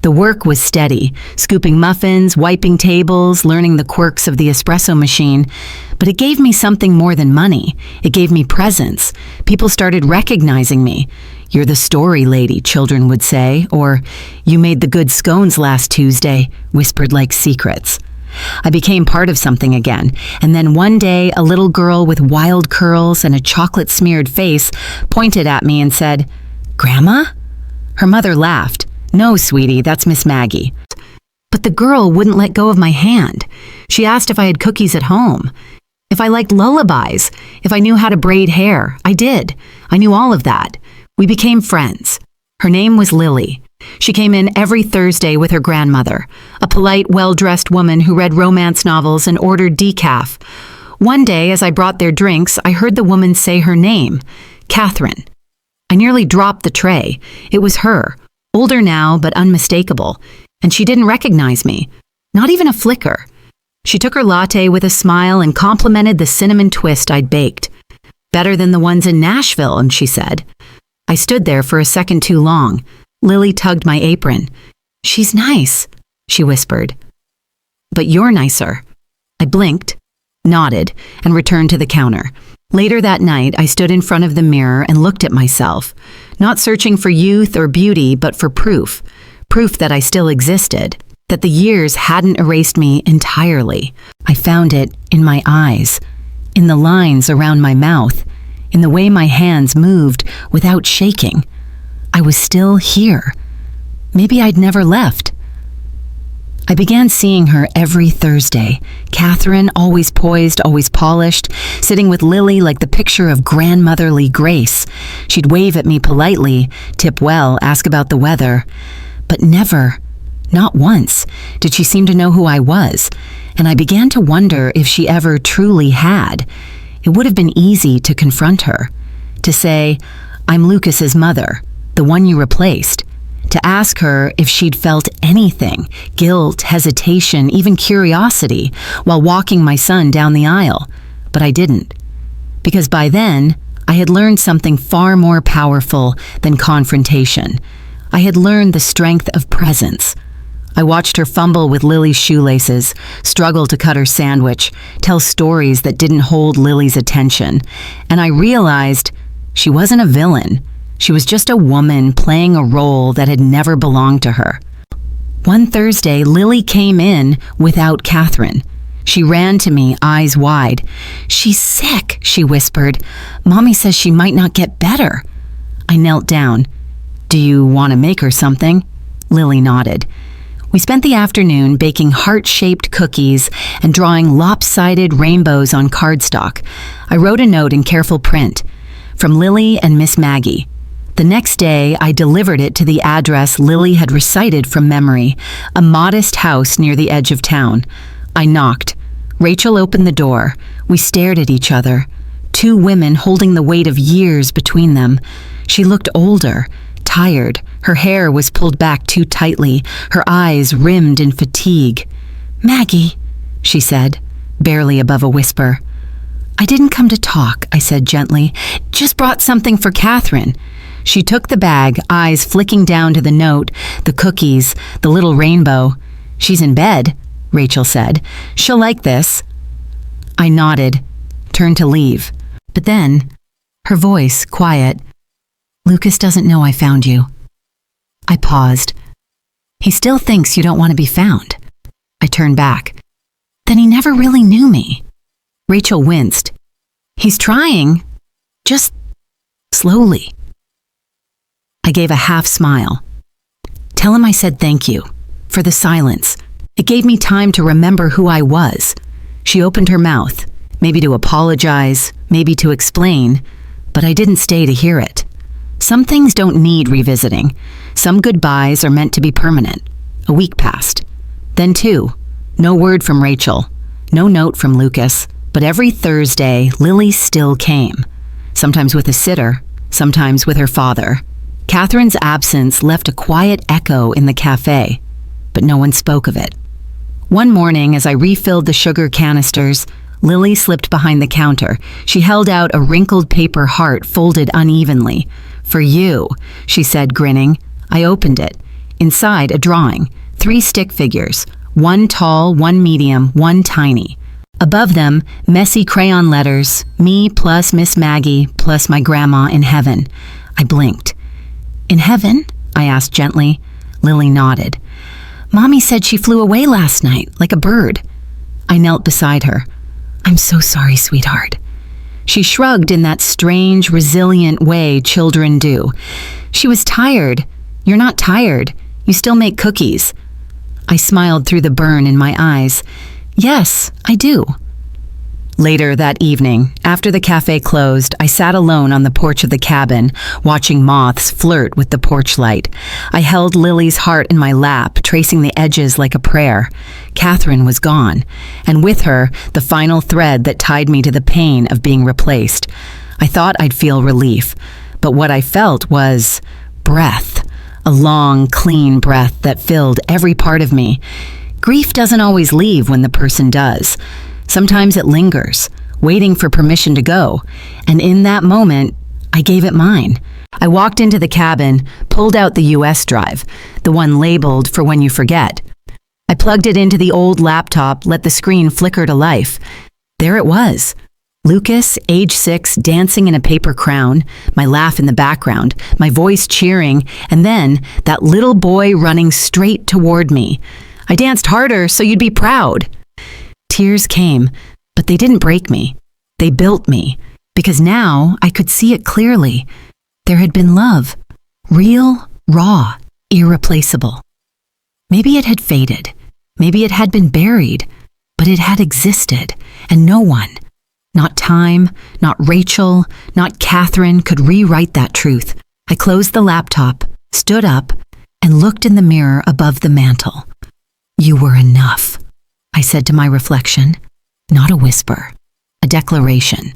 The work was steady, scooping muffins, wiping tables, learning the quirks of the espresso machine. But it gave me something more than money. It gave me presence. People started recognizing me. "You're the story lady," children would say, or "You made the good scones last Tuesday," whispered like secrets. I became part of something again, and then one day a little girl with wild curls and a chocolate-smeared face pointed at me and said, "Grandma?" Her mother laughed. "No, sweetie, that's Miss Maggie." But the girl wouldn't let go of my hand. She asked if I had cookies at home, if I liked lullabies, if I knew how to braid hair. I did. I knew all of that. We became friends. Her name was Lily. She came in every Thursday with her grandmother, a polite, well-dressed woman who read romance novels and ordered decaf. One day, as I brought their drinks, I heard the woman say her name, Catherine. I nearly dropped the tray. It was her, older now but unmistakable, and she didn't recognize me, not even a flicker. She took her latte with a smile and complimented the cinnamon twist I'd baked. "Better than the ones in Nashville," and she said. I stood there for a second too long. Lily tugged my apron. "She's nice," she whispered. "But you're nicer." I blinked, nodded, and returned to the counter. Later that night, I stood in front of the mirror and looked at myself, not searching for youth or beauty, but for proof that I still existed, that the years hadn't erased me entirely. I found it in my eyes, in the lines around my mouth, in the way my hands moved without shaking. I was still here. Maybe I'd never left. I began seeing her every Thursday. Catherine, always poised, always polished, sitting with Lily like the picture of grandmotherly grace. She'd wave at me politely, tip well, ask about the weather. But never, not once, did she seem to know who I was, and I began to wonder if she ever truly had. It would have been easy to confront her, to say, "I'm Lucas's mother, the one you replaced," to ask her if she'd felt anything, guilt, hesitation, even curiosity, while walking my son down the aisle. But I didn't. because by then, I had learned something far more powerful than confrontation. I had learned the strength of presence. I watched her fumble with Lily's shoelaces, struggle to cut her sandwich, tell stories that didn't hold Lily's attention, and I realized she wasn't a villain. She was just a woman playing a role that had never belonged to her. One Thursday, Lily came in without Catherine. She ran to me, eyes wide. "She's sick," she whispered. "Mommy says she might not get better." I knelt down. "Do you want to make her something?" Lily nodded. We spent the afternoon baking heart-shaped cookies and drawing lopsided rainbows on cardstock. I wrote a note in careful print, "From Lily and Miss Maggie." The next day, I delivered it to the address Lily had recited from memory, a modest house near the edge of town. I knocked. Rachel opened the door. We stared at each other, two women holding the weight of years between them. She looked older, tired. Her hair was pulled back too tightly, her eyes rimmed in fatigue. "Maggie," she said, barely above a whisper. "I didn't come to talk," I said gently. "Just brought something for Catherine." She took the bag, eyes flicking down to the note, the cookies, the little rainbow. "She's in bed," Rachel said. "She'll like this." I nodded, turned to leave. But then, her voice quiet. "Lucas doesn't know I found you." I paused. "He still thinks you don't want to be found." I turned back. "Then he never really knew me." Rachel winced. "He's trying, just slowly." I gave a half smile. "Tell him I said thank you, for the silence. It gave me time to remember who I was." She opened her mouth, maybe to apologize, maybe to explain, but I didn't stay to hear it. Some things don't need revisiting. Some goodbyes are meant to be permanent. A week passed. Then two. No word from Rachel. No note from Lucas. But every Thursday, Lily still came. Sometimes with a sitter, sometimes with her father. Catherine's absence left a quiet echo in the cafe, but no one spoke of it. One morning, as I refilled the sugar canisters, Lily slipped behind the counter. She held out a wrinkled paper heart folded unevenly. "For you," she said, grinning. I opened it. Inside, a drawing. 3 stick figures. One tall, one medium, one tiny. Above them, messy crayon letters, me plus Miss Maggie plus my grandma in heaven. I blinked. "In heaven?" I asked gently. Lily nodded. "Mommy said she flew away last night, like a bird." I knelt beside her. "I'm so sorry, sweetheart." She shrugged in that strange, resilient way children do. "She was tired." "You're not tired. You still make cookies." I smiled through the burn in my eyes. "Yes, I do." Later that evening, after the cafe closed, I sat alone on the porch of the cabin, watching moths flirt with the porch light. I held Lily's heart in my lap, tracing the edges like a prayer. Catherine was gone, and with her, the final thread that tied me to the pain of being replaced. I thought I'd feel relief, but what I felt was breath, a long, clean breath that filled every part of me. Grief doesn't always leave when the person does. Sometimes it lingers, waiting for permission to go, and in that moment, I gave it mine. I walked into the cabin, pulled out the US drive, the one labeled for when you forget. I plugged it into the old laptop, let the screen flicker to life. There it was. Lucas, age 6, dancing in a paper crown, my laugh in the background, my voice cheering, and then that little boy running straight toward me. "I danced harder so you'd be proud." Tears came, but they didn't break me. They built me, because now I could see it clearly. There had been love, real, raw, irreplaceable. Maybe it had faded, maybe it had been buried, but it had existed, and no one, not time, not Rachel, not Catherine, could rewrite that truth. I closed the laptop, stood up, and looked in the mirror above the mantel. "You were enough," I said to my reflection, not a whisper, a declaration.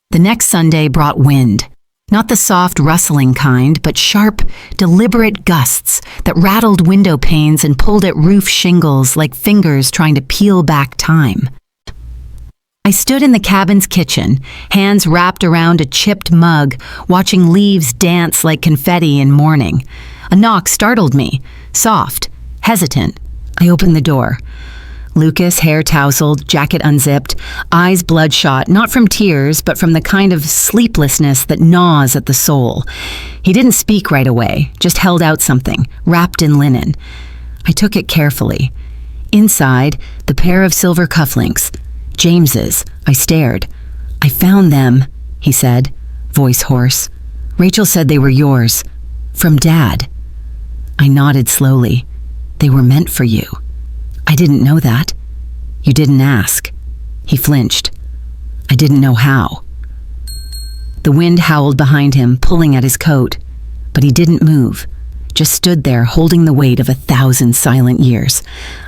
The next Sunday brought wind, not the soft rustling kind, but sharp, deliberate gusts that rattled window panes and pulled at roof shingles like fingers trying to peel back time. I stood in the cabin's kitchen, hands wrapped around a chipped mug, watching leaves dance like confetti in morning. A knock startled me, soft, hesitant. I opened the door. Lucas, hair tousled, jacket unzipped, eyes bloodshot, not from tears, but from the kind of sleeplessness that gnaws at the soul. He didn't speak right away, just held out something, wrapped in linen. I took it carefully. Inside, the pair of silver cufflinks. James's. I stared. "I found them," he said, voice hoarse. "Rachel said they were yours. From Dad." I nodded slowly. "They were meant for you." "I didn't know that." "You didn't ask." He flinched. "I didn't know how." The wind howled behind him, pulling at his coat. But he didn't move, just stood there holding the weight of 1,000 silent years.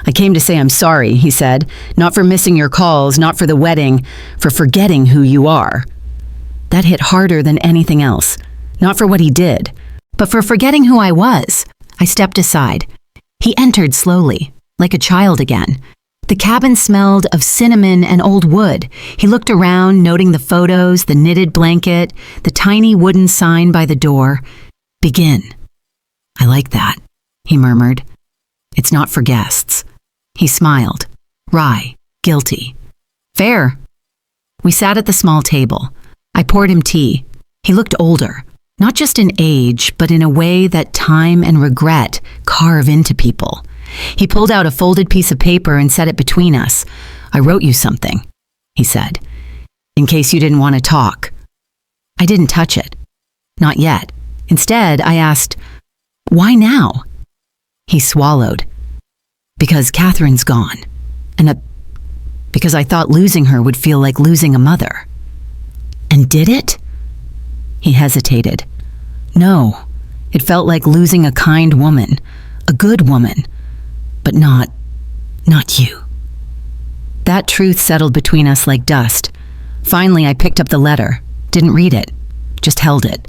"I came to say I'm sorry," he said. "Not for missing your calls, not for the wedding, for forgetting who you are." That hit harder than anything else. Not for what he did, but for forgetting who I was. I stepped aside. He entered slowly, like a child again. The cabin smelled of cinnamon and old wood. He looked around, noting the photos, the knitted blanket, the tiny wooden sign by the door. "Begin." "I like that," he murmured. "It's not for guests." He smiled, wry, guilty. "Fair." We sat at the small table. I poured him tea. He looked older, not just in age, but in a way that time and regret carve into people. He pulled out a folded piece of paper and set it between us. "I wrote you something," he said, "in case you didn't want to talk." I didn't touch it. Not yet. Instead, I asked, "Why now?" He swallowed. "Because Catherine's gone. And because I thought losing her would feel like losing a mother." "And did it?" He hesitated. "No, it felt like losing a kind woman, a good woman, but not you." That truth settled between us like dust. Finally, I picked up the letter, didn't read it, just held it.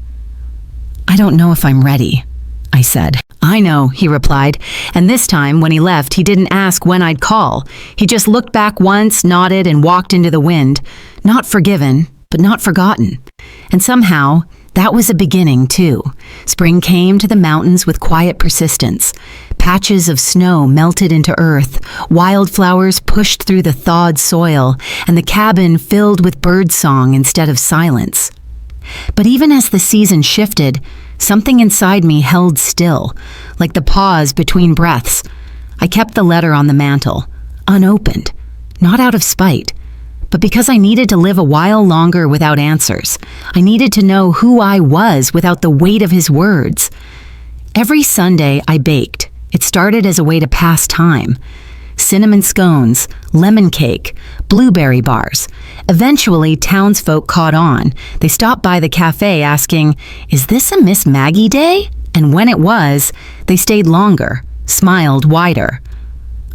"I don't know if I'm ready," I said. "I know," he replied, and this time, when he left, he didn't ask when I'd call. He just looked back once, nodded, and walked into the wind. Not forgiven, but not forgotten. And somehow, that was a beginning, too. Spring came to the mountains with quiet persistence. Patches of snow melted into earth, wildflowers pushed through the thawed soil, and the cabin filled with birdsong instead of silence. But even as the season shifted, something inside me held still, like the pause between breaths. I kept the letter on the mantel, unopened, not out of spite, but because I needed to live a while longer without answers. I needed to know who I was without the weight of his words. Every Sunday I baked. It started as a way to pass time. Cinnamon scones, lemon cake, blueberry bars. Eventually, townsfolk caught on. They stopped by the cafe asking, "Is this a Miss Maggie day?" And when it was, they stayed longer, smiled wider.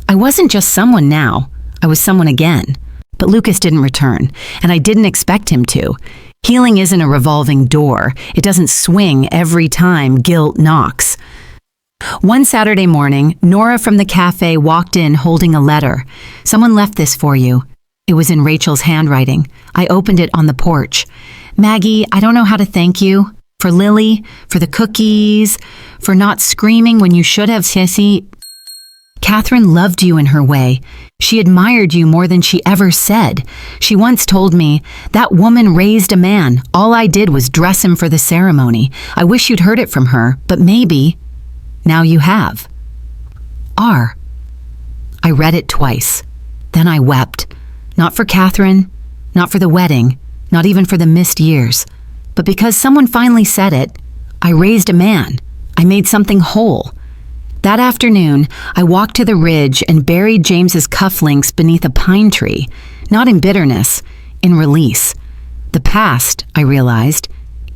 I wasn't just someone now. I was someone again. But Lucas didn't return, and I didn't expect him to. Healing isn't a revolving door. It doesn't swing every time guilt knocks. One Saturday morning, Nora from the cafe walked in holding a letter. "Someone left this for you." It was in Rachel's handwriting. I opened it on the porch. "Maggie, I don't know how to thank you. For Lily, for the cookies, for not screaming when you should have, Sissy. Catherine loved you in her way. She admired you more than she ever said. She once told me, 'That woman raised a man. All I did was dress him for the ceremony.' I wish you'd heard it from her, but maybe now you have. R." I read it twice. Then I wept. Not for Catherine, not for the wedding, not even for the missed years, but because someone finally said it. I raised a man. I made something whole. That afternoon, I walked to the ridge and buried James's cufflinks beneath a pine tree, not in bitterness, in release. The past, I realized,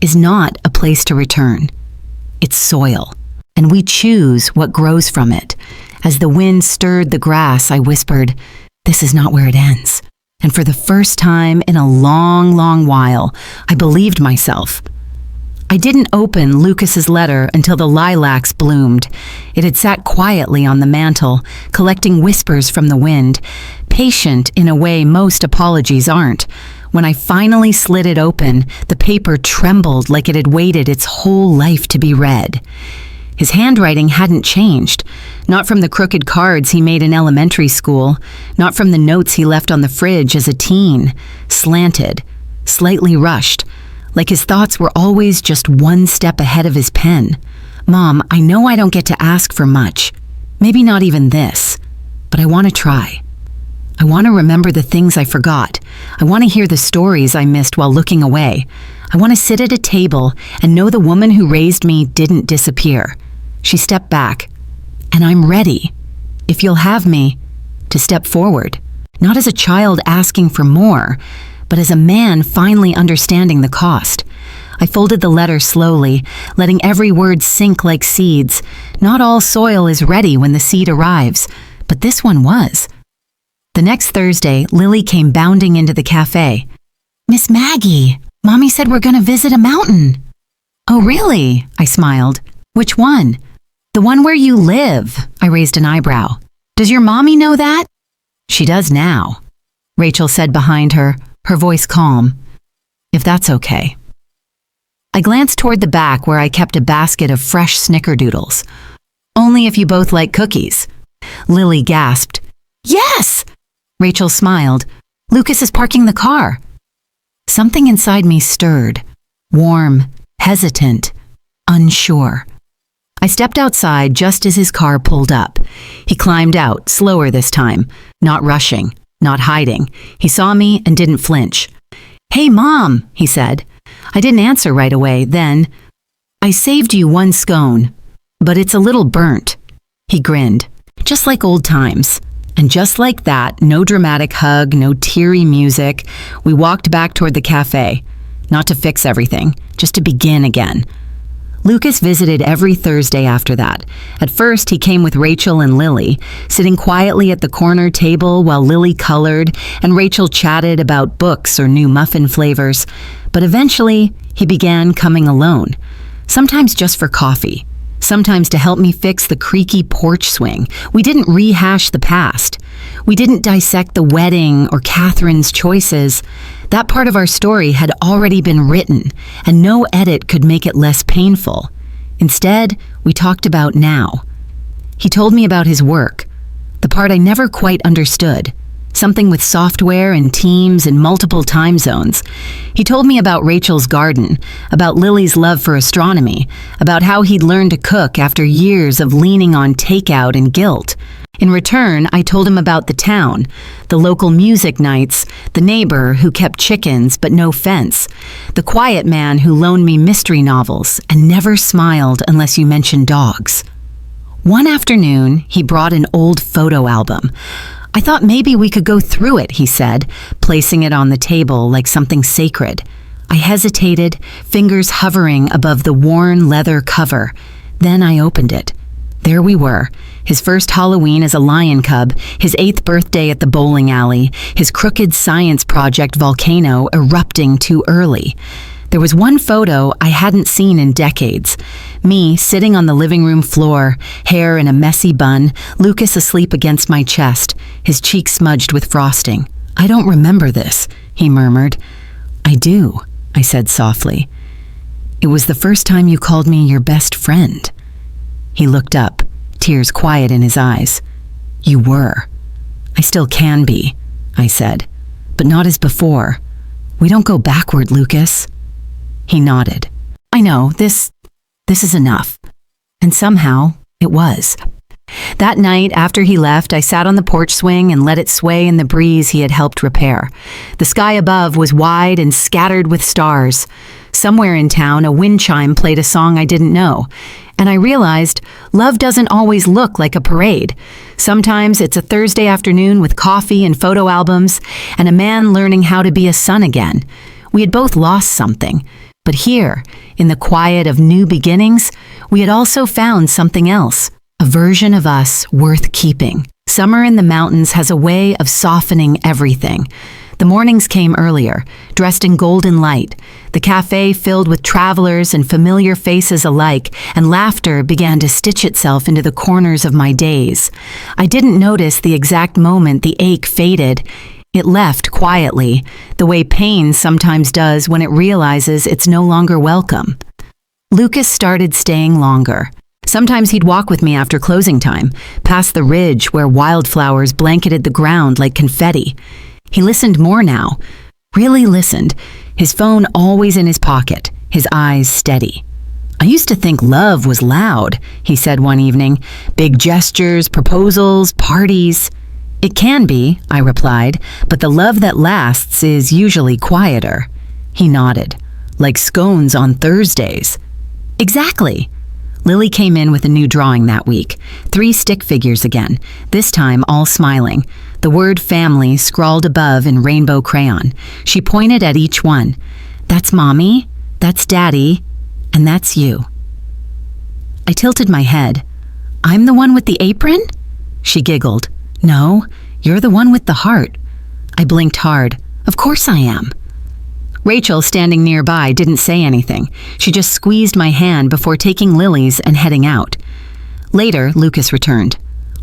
is not a place to return. It's soil, and we choose what grows from it. As the wind stirred the grass, I whispered, "This is not where it ends." And for the first time in a long, long while, I believed myself. I didn't open Lucas's letter until the lilacs bloomed. It had sat quietly on the mantel, collecting whispers from the wind, patient in a way most apologies aren't. When I finally slid it open, the paper trembled like it had waited its whole life to be read. His handwriting hadn't changed, not from the crooked cards he made in elementary school, not from the notes he left on the fridge as a teen, slanted, slightly rushed, like his thoughts were always just one step ahead of his pen. Mom, I know I don't get to ask for much, maybe not even this, but I want to try. I want to remember the things I forgot. I want to hear the stories I missed while looking away. I want to sit at a table and know the woman who raised me didn't disappear. She stepped back, and I'm ready, if you'll have me, to step forward, not as a child asking for more, but as a man finally understanding the cost. I folded the letter slowly, letting every word sink like seeds. Not all soil is ready when the seed arrives, but this one was. The next Thursday, Lily came bounding into the cafe. "Miss Maggie, Mommy said we're going to visit a mountain." "Oh, really?" I smiled. "Which one?" "The one where you live." I raised an eyebrow. "Does your mommy know that?" "She does now," Rachel said behind her, her voice calm. "If that's okay." I glanced toward the back where I kept a basket of fresh snickerdoodles. "Only if you both like cookies." Lily gasped. "Yes!" Rachel smiled. "Lucas is parking the car." Something inside me stirred, warm, hesitant, unsure. I stepped outside just as his car pulled up. He climbed out, slower this time, not rushing, not hiding. He saw me and didn't flinch. "Hey, Mom," he said. I didn't answer right away. Then, "I saved you one scone, but it's a little burnt." He grinned, just like old times. And just like that, no dramatic hug, no teary music, we walked back toward the cafe. Not to fix everything, just to begin again. Lucas visited every Thursday after that. At first, he came with Rachel and Lily, sitting quietly at the corner table while Lily colored and Rachel chatted about books or new muffin flavors. But eventually, he began coming alone, sometimes just for coffee, sometimes to help me fix the creaky porch swing. We didn't rehash the past. We didn't dissect the wedding or Catherine's choices. That part of our story had already been written, and no edit could make it less painful. Instead, we talked about now. He told me about his work, the part I never quite understood, something with software and teams in multiple time zones. He told me about Rachel's garden, about Lily's love for astronomy, about how he'd learned to cook after years of leaning on takeout and guilt. In return, I told him about the town, the local music nights, the neighbor who kept chickens but no fence, the quiet man who loaned me mystery novels and never smiled unless you mentioned dogs. One afternoon, he brought an old photo album. "I thought maybe we could go through it," he said, placing it on the table like something sacred. I hesitated, fingers hovering above the worn leather cover. Then I opened it. There we were, his first Halloween as a lion cub, his 8th birthday at the bowling alley, his crooked science project volcano erupting too early. There was one photo I hadn't seen in decades. Me sitting on the living room floor, hair in a messy bun, Lucas asleep against my chest, his cheeks smudged with frosting. "I don't remember this," he murmured. "I do," I said softly. "It was the first time you called me your best friend." He looked up, tears quiet in his eyes. "You were. I still can be," I said, "but not as before. We don't go backward, Lucas." He nodded. "I know, this is enough." And somehow, it was. That night, after he left, I sat on the porch swing and let it sway in the breeze he had helped repair. The sky above was wide and scattered with stars. Somewhere in town, a wind chime played a song I didn't know. And I realized love doesn't always look like a parade. Sometimes it's a Thursday afternoon with coffee and photo albums, and a man learning how to be a son again. We had both lost something. But here, in the quiet of new beginnings, we had also found something else, a version of us worth keeping. Summer in the mountains has a way of softening everything. The mornings came earlier, dressed in golden light, the cafe filled with travelers and familiar faces alike, and laughter began to stitch itself into the corners of my days. I didn't notice the exact moment the ache faded. It left quietly, the way pain sometimes does when it realizes it's no longer welcome. Lucas started staying longer. Sometimes he'd walk with me after closing time, past the ridge where wildflowers blanketed the ground like confetti. He listened more now, really listened, his phone always in his pocket, his eyes steady. "I used to think love was loud," he said one evening. "Big gestures, proposals, parties." "It can be," I replied, "but the love that lasts is usually quieter." He nodded. "Like scones on Thursdays." "Exactly." Lily came in with a new drawing that week. 3 stick figures again, this time all smiling. The word family scrawled above in rainbow crayon. She pointed at each one. "That's Mommy, that's Daddy, and that's you." I tilted my head. "I'm the one with the apron?" She giggled. "No, you're the one with the heart." I blinked hard. "Of course I am." Rachel, standing nearby, didn't say anything. She just squeezed my hand before taking Lily's and heading out. Later, Lucas returned.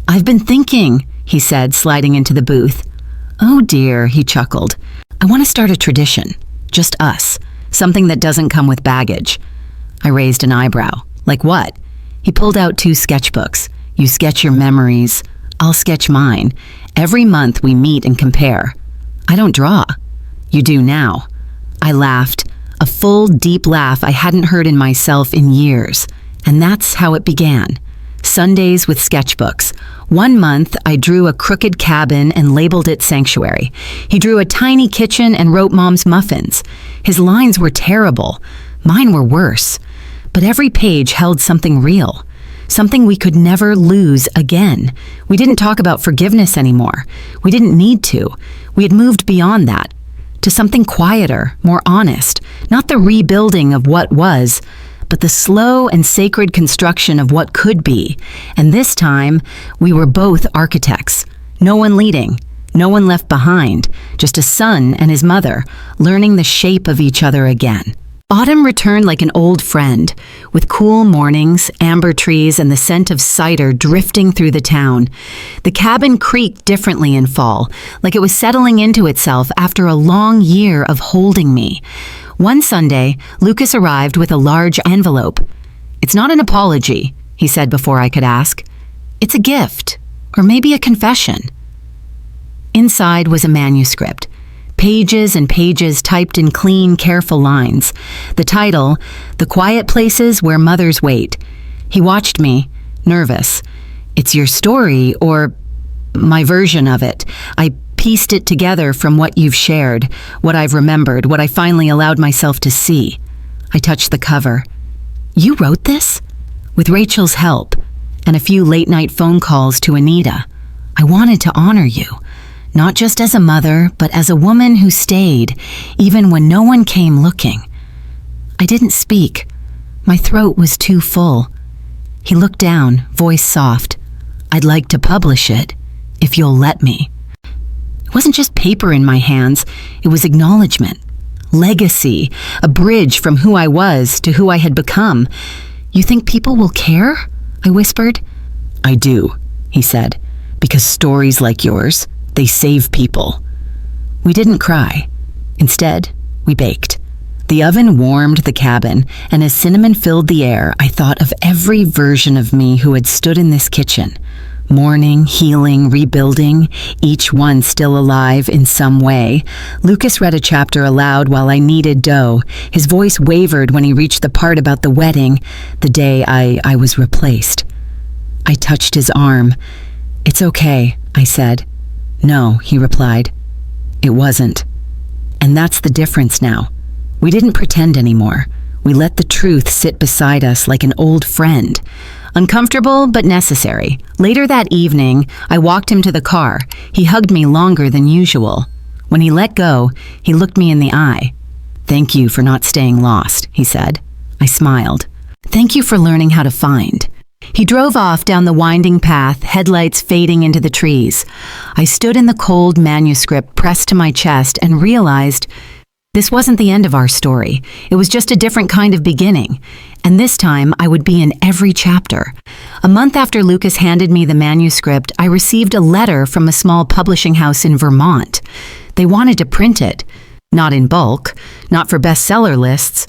"I've been thinking," he said, sliding into the booth. "Oh dear," he chuckled. "I want to start a tradition. Just us. Something that doesn't come with baggage." I raised an eyebrow. "Like what?" He pulled out 2 sketchbooks. "You sketch your memories. I'll sketch mine. Every month we meet and compare." "I don't draw." "You do now." I laughed, a full, deep laugh I hadn't heard in myself in years. And that's how it began. Sundays with sketchbooks. One month, I drew a crooked cabin and labeled it Sanctuary. He drew a tiny kitchen and wrote Mom's muffins. His lines were terrible. Mine were worse. But every page held something real. Something we could never lose again. We didn't talk about forgiveness anymore. We didn't need to. We had moved beyond that. To something quieter, more honest, not the rebuilding of what was, but the slow and sacred construction of what could be. And this time, we were both architects. No one leading, no one left behind, just a son and his mother, learning the shape of each other again. Autumn returned like an old friend, with cool mornings, amber trees, and the scent of cider drifting through the town. The cabin creaked differently in fall, like it was settling into itself after a long year of holding me. One Sunday, Lucas arrived with a large envelope. "It's not an apology," he said before I could ask. "It's a gift, or maybe a confession." Inside was a manuscript. Pages and pages typed in clean, careful lines. The title, "The Quiet Places Where Mothers Wait." He watched me, nervous. "It's your story, or my version of it. I pieced it together from what you've shared, what I've remembered, what I finally allowed myself to see." I touched the cover. "You wrote this?" "With Rachel's help, and a few late-night phone calls to Anita. I wanted to honor you. Not just as a mother, but as a woman who stayed, even when no one came looking." I didn't speak. My throat was too full. He looked down, voice soft. "I'd like to publish it, if you'll let me." It wasn't just paper in my hands, it was acknowledgement. Legacy, a bridge from who I was to who I had become. "You think people will care?" I whispered. "I do," he said, "because stories like yours, they save people." We didn't cry. Instead, we baked. The oven warmed the cabin, and as cinnamon filled the air, I thought of every version of me who had stood in this kitchen. Mourning, healing, rebuilding, each one still alive in some way. Lucas read a chapter aloud while I kneaded dough. His voice wavered when he reached the part about the wedding, the day I was replaced. I touched his arm. "It's okay," I said. "No," he replied. "It wasn't." And that's the difference now. We didn't pretend anymore. We let the truth sit beside us like an old friend. Uncomfortable, but necessary. Later that evening, I walked him to the car. He hugged me longer than usual. When he let go, he looked me in the eye. "Thank you for not staying lost," he said. I smiled. "Thank you for learning how to find." He drove off down the winding path, headlights fading into the trees. I stood in the cold manuscript pressed to my chest and realized this wasn't the end of our story. It was just a different kind of beginning. And this time, I would be in every chapter. A month after Lucas handed me the manuscript, I received a letter from a small publishing house in Vermont. They wanted to print it, not in bulk, not for bestseller lists,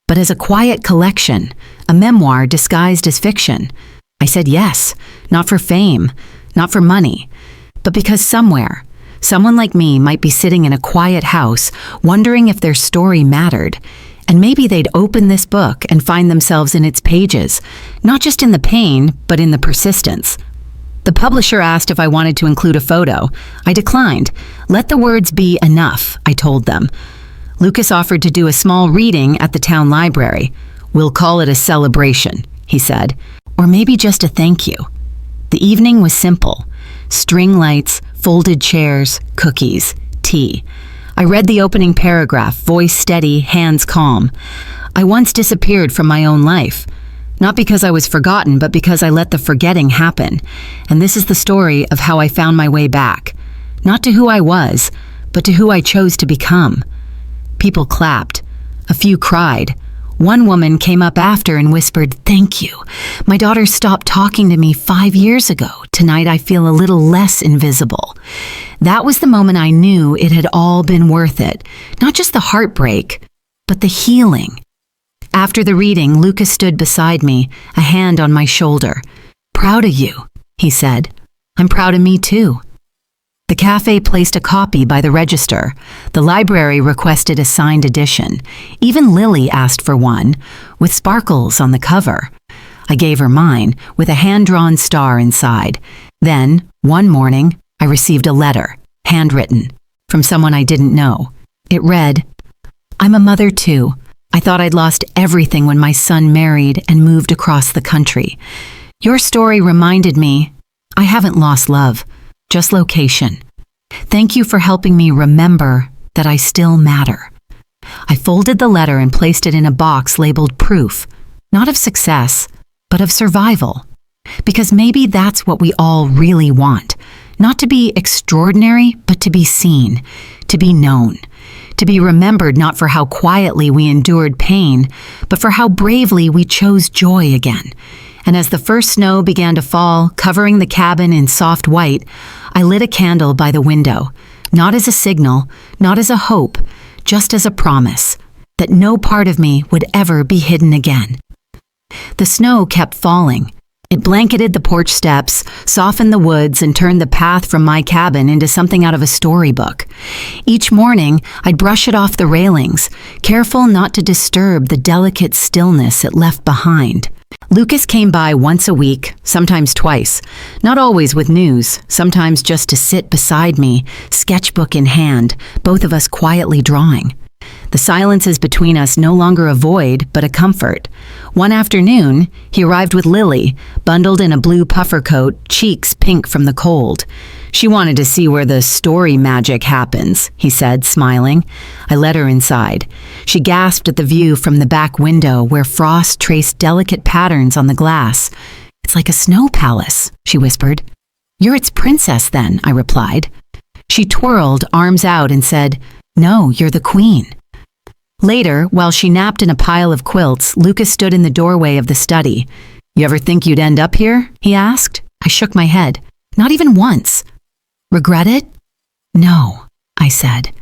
but as a quiet collection, a memoir disguised as fiction. I said yes, not for fame, not for money, but because somewhere, someone like me might be sitting in a quiet house, wondering if their story mattered, and maybe they'd open this book and find themselves in its pages, not just in the pain, but in the persistence. The publisher asked if I wanted to include a photo. I declined. Let the words be enough, I told them. Lucas offered to do a small reading at the town library. We'll call it a celebration, he said, or maybe just a thank you. The evening was simple. String lights, folded chairs, cookies, tea. I read the opening paragraph, voice steady, hands calm. I once disappeared from my own life. Not because I was forgotten, but because I let the forgetting happen. And this is the story of how I found my way back. Not to who I was, but to who I chose to become. People clapped. A few cried. One woman came up after and whispered, "Thank you. My daughter stopped talking to me 5 years ago. Tonight I feel a little less invisible." That was the moment I knew it had all been worth it. Not just the heartbreak, but the healing. After the reading, Lucas stood beside me, a hand on my shoulder. "Proud of you," he said. "I'm proud of me too." The cafe placed a copy by the register. The library requested a signed edition. Even Lily asked for one, with sparkles on the cover. I gave her mine, with a hand-drawn star inside. Then, one morning, I received a letter, handwritten, from someone I didn't know. It read, "I'm a mother too. I thought I'd lost everything when my son married and moved across the country. Your story reminded me I haven't lost love, just location. Thank you for helping me remember that I still matter." I folded the letter and placed it in a box labeled proof, not of success, but of survival. Because maybe that's what we all really want. Not to be extraordinary, but to be seen, to be known, to be remembered not for how quietly we endured pain, but for how bravely we chose joy again. And as the first snow began to fall, covering the cabin in soft white, I lit a candle by the window, not as a signal, not as a hope, just as a promise that no part of me would ever be hidden again. The snow kept falling. It blanketed the porch steps, softened the woods, and turned the path from my cabin into something out of a storybook. Each morning, I'd brush it off the railings, careful not to disturb the delicate stillness it left behind. Lucas came by once a week, sometimes twice, not always with news, sometimes just to sit beside me, sketchbook in hand, both of us quietly drawing. The silences between us no longer a void, but a comfort. One afternoon, he arrived with Lily, bundled in a blue puffer coat, cheeks pink from the cold. "She wanted to see where the story magic happens," he said, smiling. I led her inside. She gasped at the view from the back window where frost traced delicate patterns on the glass. "It's like a snow palace," she whispered. "You're its princess then," I replied. She twirled, arms out, and said, "No, you're the queen." Later, while she napped in a pile of quilts, Lucas stood in the doorway of the study. "You ever think you'd end up here?" he asked. I shook my head. "Not even once." "Regret it?" "No," I said.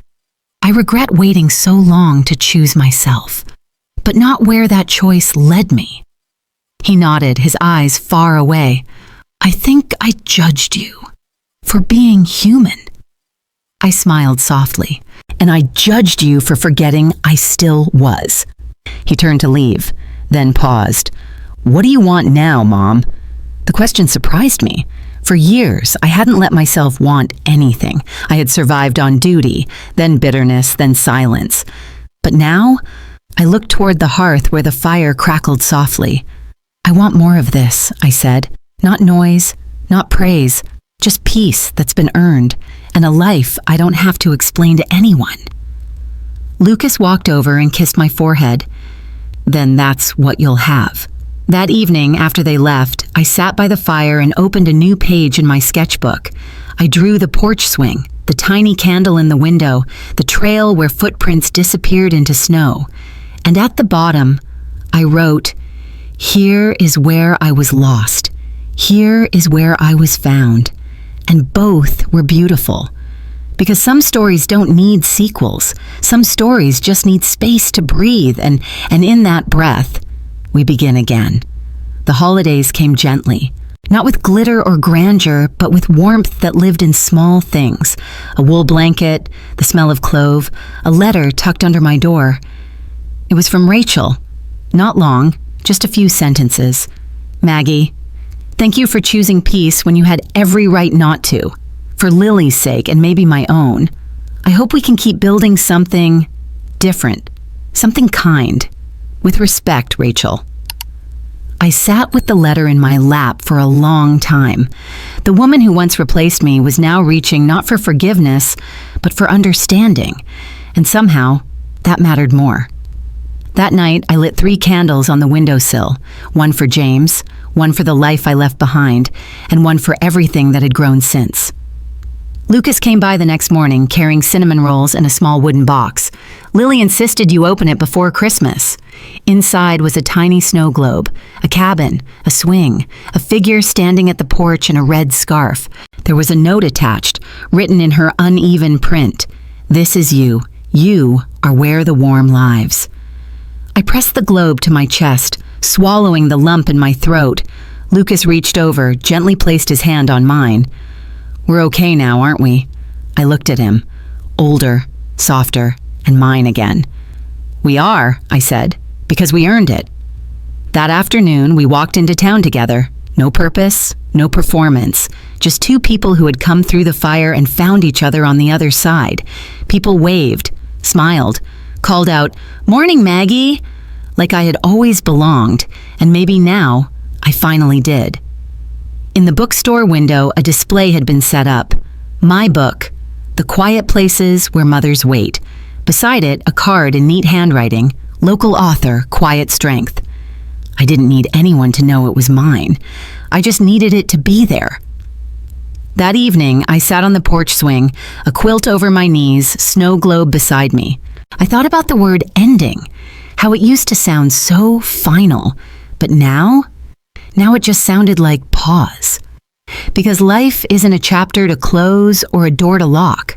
"I regret waiting so long to choose myself, but not where that choice led me." He nodded, his eyes far away. "I think I judged you for being human." I smiled softly. "And I judged you for forgetting I still was." He turned to leave, then paused. "What do you want now, Mom?" The question surprised me. For years, I hadn't let myself want anything. I had survived on duty, then bitterness, then silence. But now, I looked toward the hearth where the fire crackled softly. "I want more of this," I said. "Not noise, not praise, just peace that's been earned, and a life I don't have to explain to anyone." Lucas walked over and kissed my forehead. "Then that's what you'll have." That evening, after they left, I sat by the fire and opened a new page in my sketchbook. I drew the porch swing, the tiny candle in the window, the trail where footprints disappeared into snow. And at the bottom, I wrote, "Here is where I was lost. Here is where I was found." And both were beautiful. Because some stories don't need sequels. Some stories just need space to breathe, and in that breath, we begin again. The holidays came gently, not with glitter or grandeur, but with warmth that lived in small things. A wool blanket, the smell of clove, a letter tucked under my door. It was from Rachel. Not long, just a few sentences. "Maggie, thank you for choosing peace when you had every right not to. For Lily's sake and maybe my own. I hope we can keep building something different, something kind. With respect, Rachel." I sat with the letter in my lap for a long time. The woman who once replaced me was now reaching not for forgiveness, but for understanding. And somehow, that mattered more. That night, I lit 3 candles on the windowsill, one for James, one for the life I left behind, and one for everything that had grown since. Lucas came by the next morning carrying cinnamon rolls in a small wooden box. "Lily insisted you open it before Christmas." Inside was a tiny snow globe, a cabin, a swing, a figure standing at the porch in a red scarf. There was a note attached, written in her uneven print. "This is you. You are where the warm lives." I pressed the globe to my chest, swallowing the lump in my throat. Lucas reached over, gently placed his hand on mine. "We're okay now, aren't we?" I looked at him, older, softer, and mine again. "We are," I said, "because we earned it." That afternoon, we walked into town together. No purpose, no performance, just 2 people who had come through the fire and found each other on the other side. People waved, smiled, called out, "Morning, Maggie," like I had always belonged, and maybe now I finally did. In the bookstore window, a display had been set up. My book, The Quiet Places Where Mothers Wait. Beside it, a card in neat handwriting, local author, Quiet Strength. I didn't need anyone to know it was mine. I just needed it to be there. That evening, I sat on the porch swing, a quilt over my knees, snow globe beside me. I thought about the word ending, how it used to sound so final, but now it just sounded like pause. Because life isn't a chapter to close or a door to lock.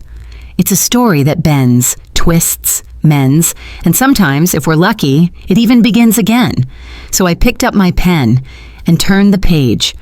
It's a story that bends, twists, mends, and sometimes, if we're lucky, it even begins again. So I picked up my pen and turned the page,